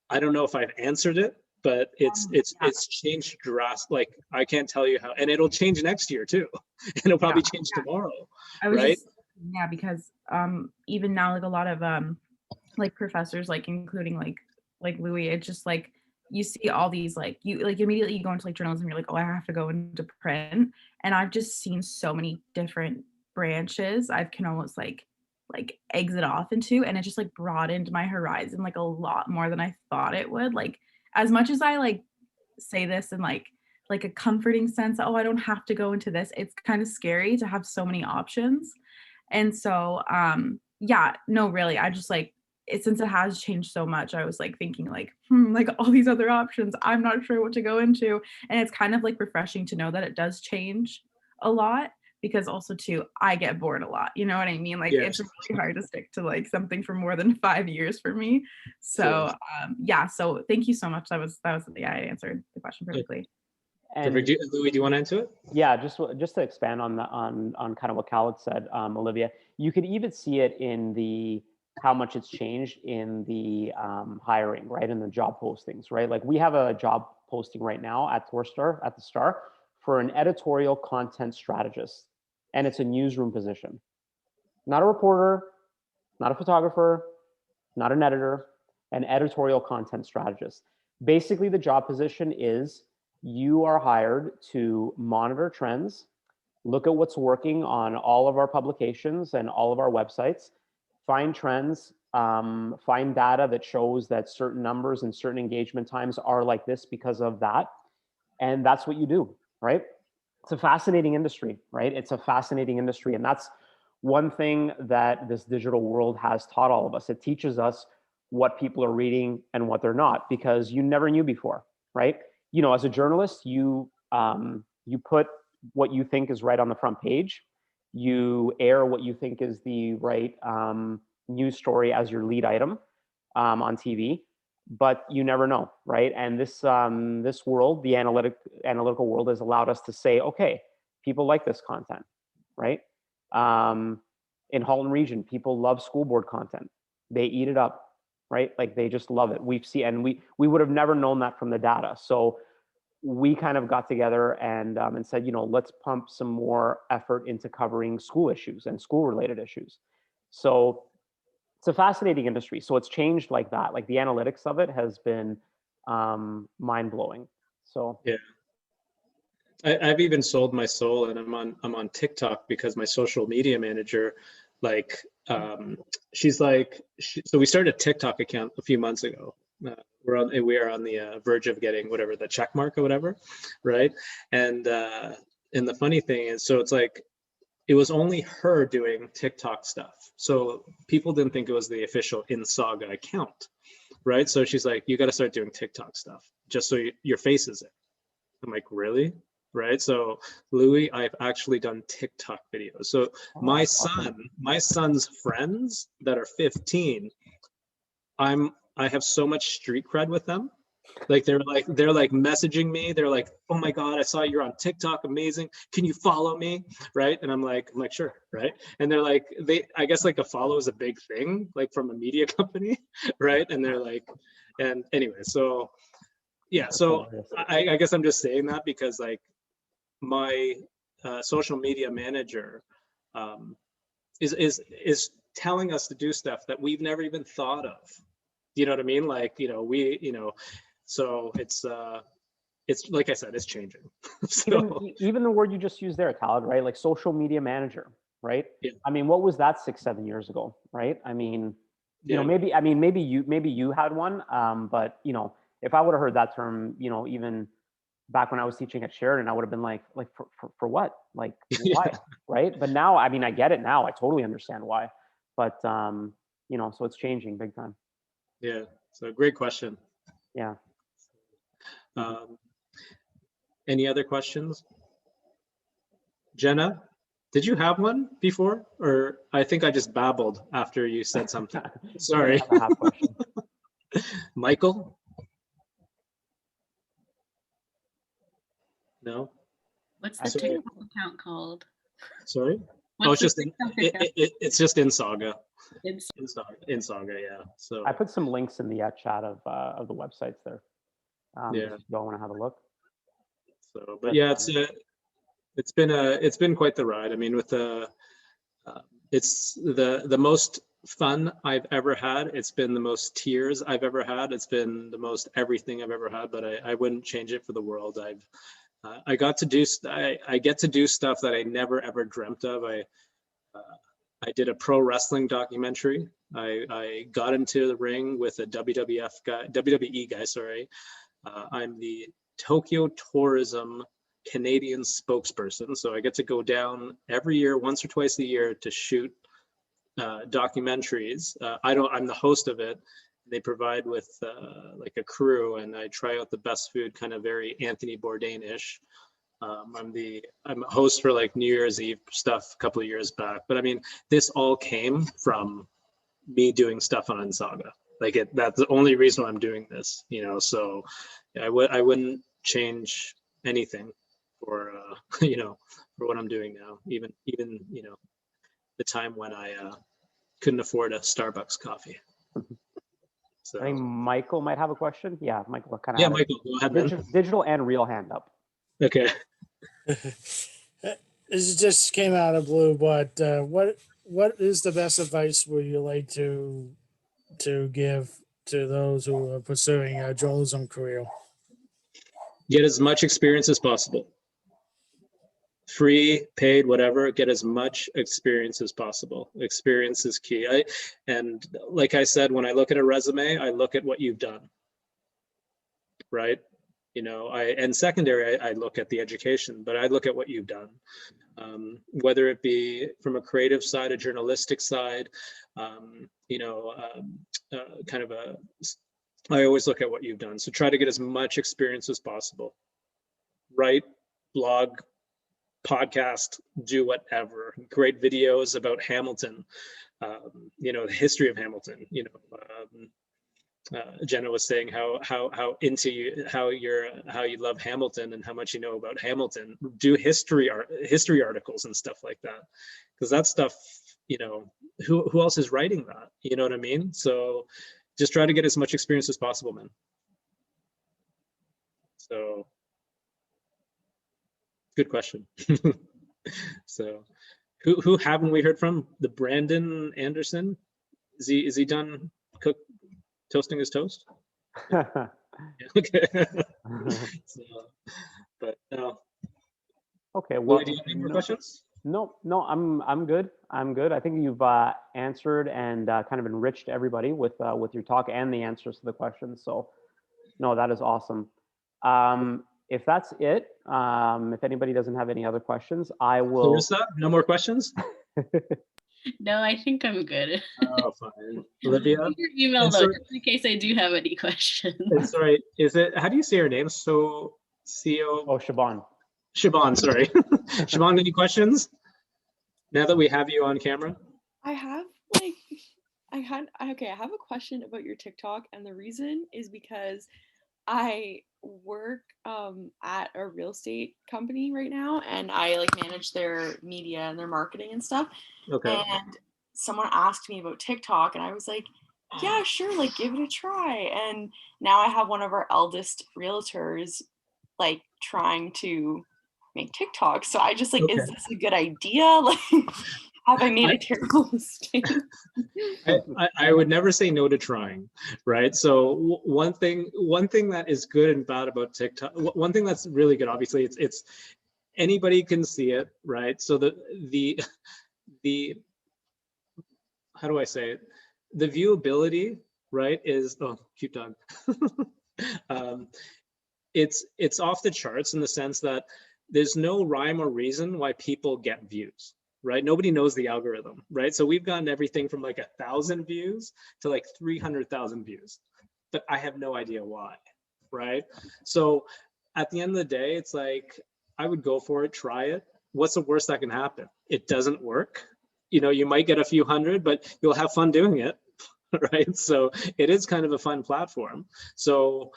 I don't know if I've answered it, but it's changed drastically. Like I can't tell you how, and it'll change next year too. And it'll probably change tomorrow, right? Because even now, like a lot of like professors, like including like Louis, it's just like you see all these like immediately you go into like journalism, you're like, oh, I have to go into print. And I've just seen so many different branches I can almost like exit off into, and it just like broadened my horizon like a lot more than I thought it would. Like as much as I like say this in like a comforting sense, oh, I don't have to go into this, it's kind of scary to have so many options. And so no, really, I just like since it has changed so much, I was like thinking like all these other options, I'm not sure what to go into. And it's kind of like refreshing to know that it does change a lot, because also too, I get bored a lot. You know what I mean? Like it's really hard to stick to like something for more than 5 years for me. So so thank you so much. That was I answered the question perfectly. And perfect. Louis, do you want to answer it? Yeah, just to expand on kind of what Khaled said, Olivia, you could even see it in how much it's changed in the hiring, right? In the job postings, right? Like we have a job posting right now at the Star for an editorial content strategist, and it's a newsroom position. Not a reporter, not a photographer, not an editor, an editorial content strategist. Basically, the job position is you are hired to monitor trends, look at what's working on all of our publications and all of our websites, find trends, find data that shows that certain numbers and certain engagement times are like this because of that, and that's what you do, right? It's a fascinating industry, right? It's a fascinating industry, and that's one thing that this digital world has taught all of us. It teaches us what people are reading and what they're not, because you never knew before, right? You know, as a journalist, you put what you think is right on the front page. You air what you think is the right news story as your lead item on TV, but you never know, right? And this world, the analytical world, has allowed us to say, okay, people like this content, right? In Halton Region, people love school board content. They eat it up, right? Like they just love it. We've seen, and we would have never known that from the data. So we kind of got together and said, you know, let's pump some more effort into covering school issues and school related issues. So it's a fascinating industry. So it's changed like that. Like the analytics of it has been mind blowing. So yeah. I've even sold my soul, and I'm on TikTok because my social media manager, like, she's like, so we started a TikTok account a few months ago. We are on the verge of getting whatever the check mark or whatever, right? And the funny thing is, so it's like, it was only her doing TikTok stuff, so people didn't think it was the official In Saga account, right? So she's like, you got to start doing TikTok stuff just so your face is it. I'm like, really? Right? So Louis, I've actually done TikTok videos. So my son's friends that are 15, I have so much street cred with them. Like they're like messaging me. They're like, oh my God, I saw you're on TikTok, amazing. Can you follow me? Right? And I'm like, sure, right? And they're like, I guess like a follow is a big thing, like from a media company, right? And they're like, and anyway, so yeah, so I guess I'm just saying that because like my social media manager is telling us to do stuff that we've never even thought of. You know what I mean? Like, you know, so it's like I said, it's changing. So, even the word you just used there, Khaled, right? Like social media manager, right? Yeah. I mean, what was that 6-7 years ago, right? I mean, you know, yeah. maybe you had one, but you know, if I would have heard that term, you know, even back when I was teaching at Sheridan, I would have been like for what? Like why? Right? But now, I mean, I get it now. I totally understand why. But you know, so it's changing big time. Yeah. So great question. Yeah. Any other questions? Jenna, did you have one before? Or I think I just babbled after you said something. Sorry. I have a question. Michael? No? What's the TikTok account called? Sorry? What's it's just in Saga. In Saga, yeah. So I put some links in the chat of the websites there. Yeah. If you all want to have a look. So, but yeah, it's been quite the ride. I mean, with it's the most fun I've ever had. It's been the most tears I've ever had. It's been the most everything I've ever had. But I wouldn't change it for the world. I get to do stuff that I never ever dreamt of. I did a pro wrestling documentary. I got into the ring with a WWE guy. Sorry, I'm the Tokyo Tourism Canadian spokesperson. So I get to go down every year, once or twice a year, to shoot documentaries. I'm the host of it. They provide with like a crew, and I try out the best food, kind of very Anthony Bourdain-ish. I'm a host for like New Year's Eve stuff a couple of years back. But I mean, this all came from me doing stuff on Insaga. Like that's the only reason why I'm doing this, you know. So I wouldn't change anything for you know, for what I'm doing now. Even you know, the time when I couldn't afford a Starbucks coffee. So I think Michael might have a question. Yeah, Michael kind of. Yeah, Michael, go ahead, man. Digital and real hand up. Okay. This just came out of blue, but what is the best advice would you like to give to those who are pursuing a journalism career? Get as much experience as possible. Free, paid, whatever, get as much experience as possible. Experience is key. And like I said, when I look at a resume, I look at what you've done, right? and secondary, I look at the education, but I look at what you've done. Whether it be from a creative side, a journalistic side, I always look at what you've done. So try to get as much experience as possible. Write, blog, podcast, do whatever. Great videos about Hamilton, the history of Hamilton. Jenna was saying how you love Hamilton and how much you know about Hamilton. Do history articles and stuff like that, because that stuff, who else is writing that? You know what I mean? So just try to get as much experience as possible, man. So good question. So who haven't we heard from? The Brandon Anderson, is he done toasting his toast? Yeah, okay. So, but no. Okay. Well, do you have any more questions? No, I'm good. I think you've answered and kind of enriched everybody with your talk and the answers to the questions. So, no, that is awesome. If that's it, if anybody doesn't have any other questions, I will. Larissa, no more questions? No, I think I'm good. Oh, fine. Olivia? Your email though, just in case I do have any questions. Sorry, how do you say her name? So, C-O? Oh, Siobhan. Siobhan, sorry. Siobhan, any questions? Now that we have you on camera? I have I have a question about your TikTok, and the reason is because I work at a real estate company right now, and I manage their media and their marketing and stuff. Okay. And someone asked me about TikTok, and I was like, yeah, sure, give it a try. And now I have one of our eldest realtors trying to make TikTok. So I just is this a good idea? Have I made a terrible mistake? I would never say no to trying, right? So one thing that is good and bad about TikTok, one thing that's really good, obviously, it's anybody can see it, right? So the how do I say it? The viewability, right, is, oh, cute dog. It's off the charts in the sense that there's no rhyme or reason why people get views, right? Nobody knows the algorithm, right? So we've gotten everything from 1,000 views to 300,000 views, but I have no idea why, right? So at the end of the day, it's I would go for it, try it. What's the worst that can happen? It doesn't work. You might get a few hundred, but you'll have fun doing it, right? So it is kind of a fun platform. So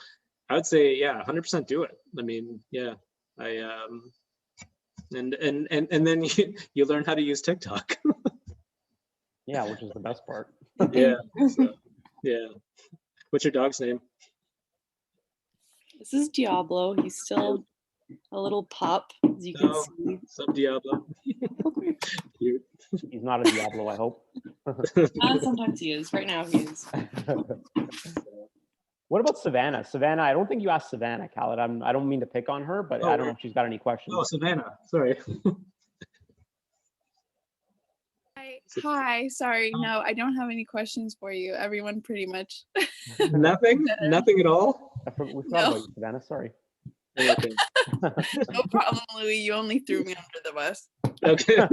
I would say, yeah, 100% do it. I mean, yeah, and then you learn how to use TikTok. Yeah, which is the best part. Yeah. So, yeah. What's your dog's name? This is Diablo. He's still a little pup, as you can see. Sup, Diablo. Cute. He's not a Diablo, I hope. Sometimes he is. Right now he is. What about Savannah? Savannah, I don't think you asked Savannah, Khaled. I don't mean to pick on her, but I don't know if she's got any questions. Oh, Savannah. Sorry. Hi. Sorry. No, I don't have any questions for you. Everyone pretty much. Nothing? Nothing at all? We forgot about you, Savannah. Sorry. No problem, Louis. You only threw me under the bus. Okay.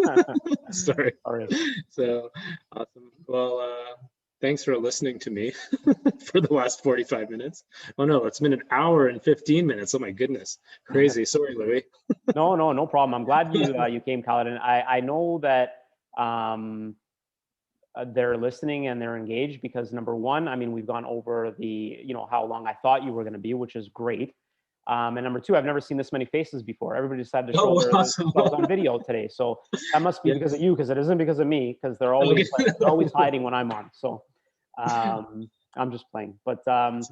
Sorry. All right. So awesome. Well, thanks for listening to me for the last 45 minutes. Oh no, it's been an hour and 15 minutes. Oh my goodness. Crazy. Sorry, Louis. No problem. I'm glad you came, Khaled. And I know that they're listening and they're engaged because number one, I mean, we've gone over the, how long I thought you were going to be, which is great. And number two, I've never seen this many faces before. Everybody decided to show themselves on video today. So that must be because of you, because it isn't because of me, because they're always they're always hiding when I'm on. So I'm just playing. But I'm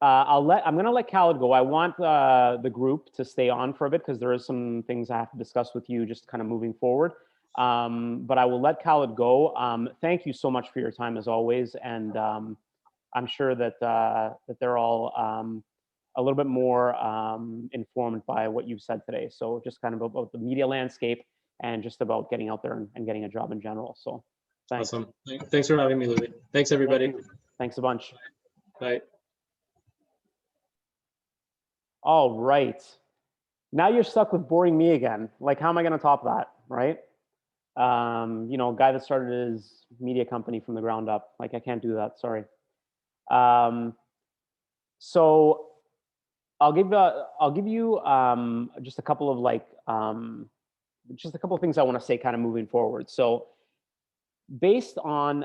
gonna let Khaled go. I want the group to stay on for a bit because there is some things I have to discuss with you just kind of moving forward. But I will let Khaled go. Thank you so much for your time as always. And I'm sure that they're all a little bit more informed by what you've said today. So just kind of about the media landscape and just about getting out there and getting a job in general. So thanks. Awesome. Thanks for having me, Louis. Thanks, everybody. Thanks a bunch. Bye. All right. Now you're stuck with boring me again. Like, how am I going to top that, right? You know, a guy that started his media company from the ground up. Like, I can't do that. Sorry. So I'll give you just a couple of like just a couple of things I want to say kind of moving forward. So based on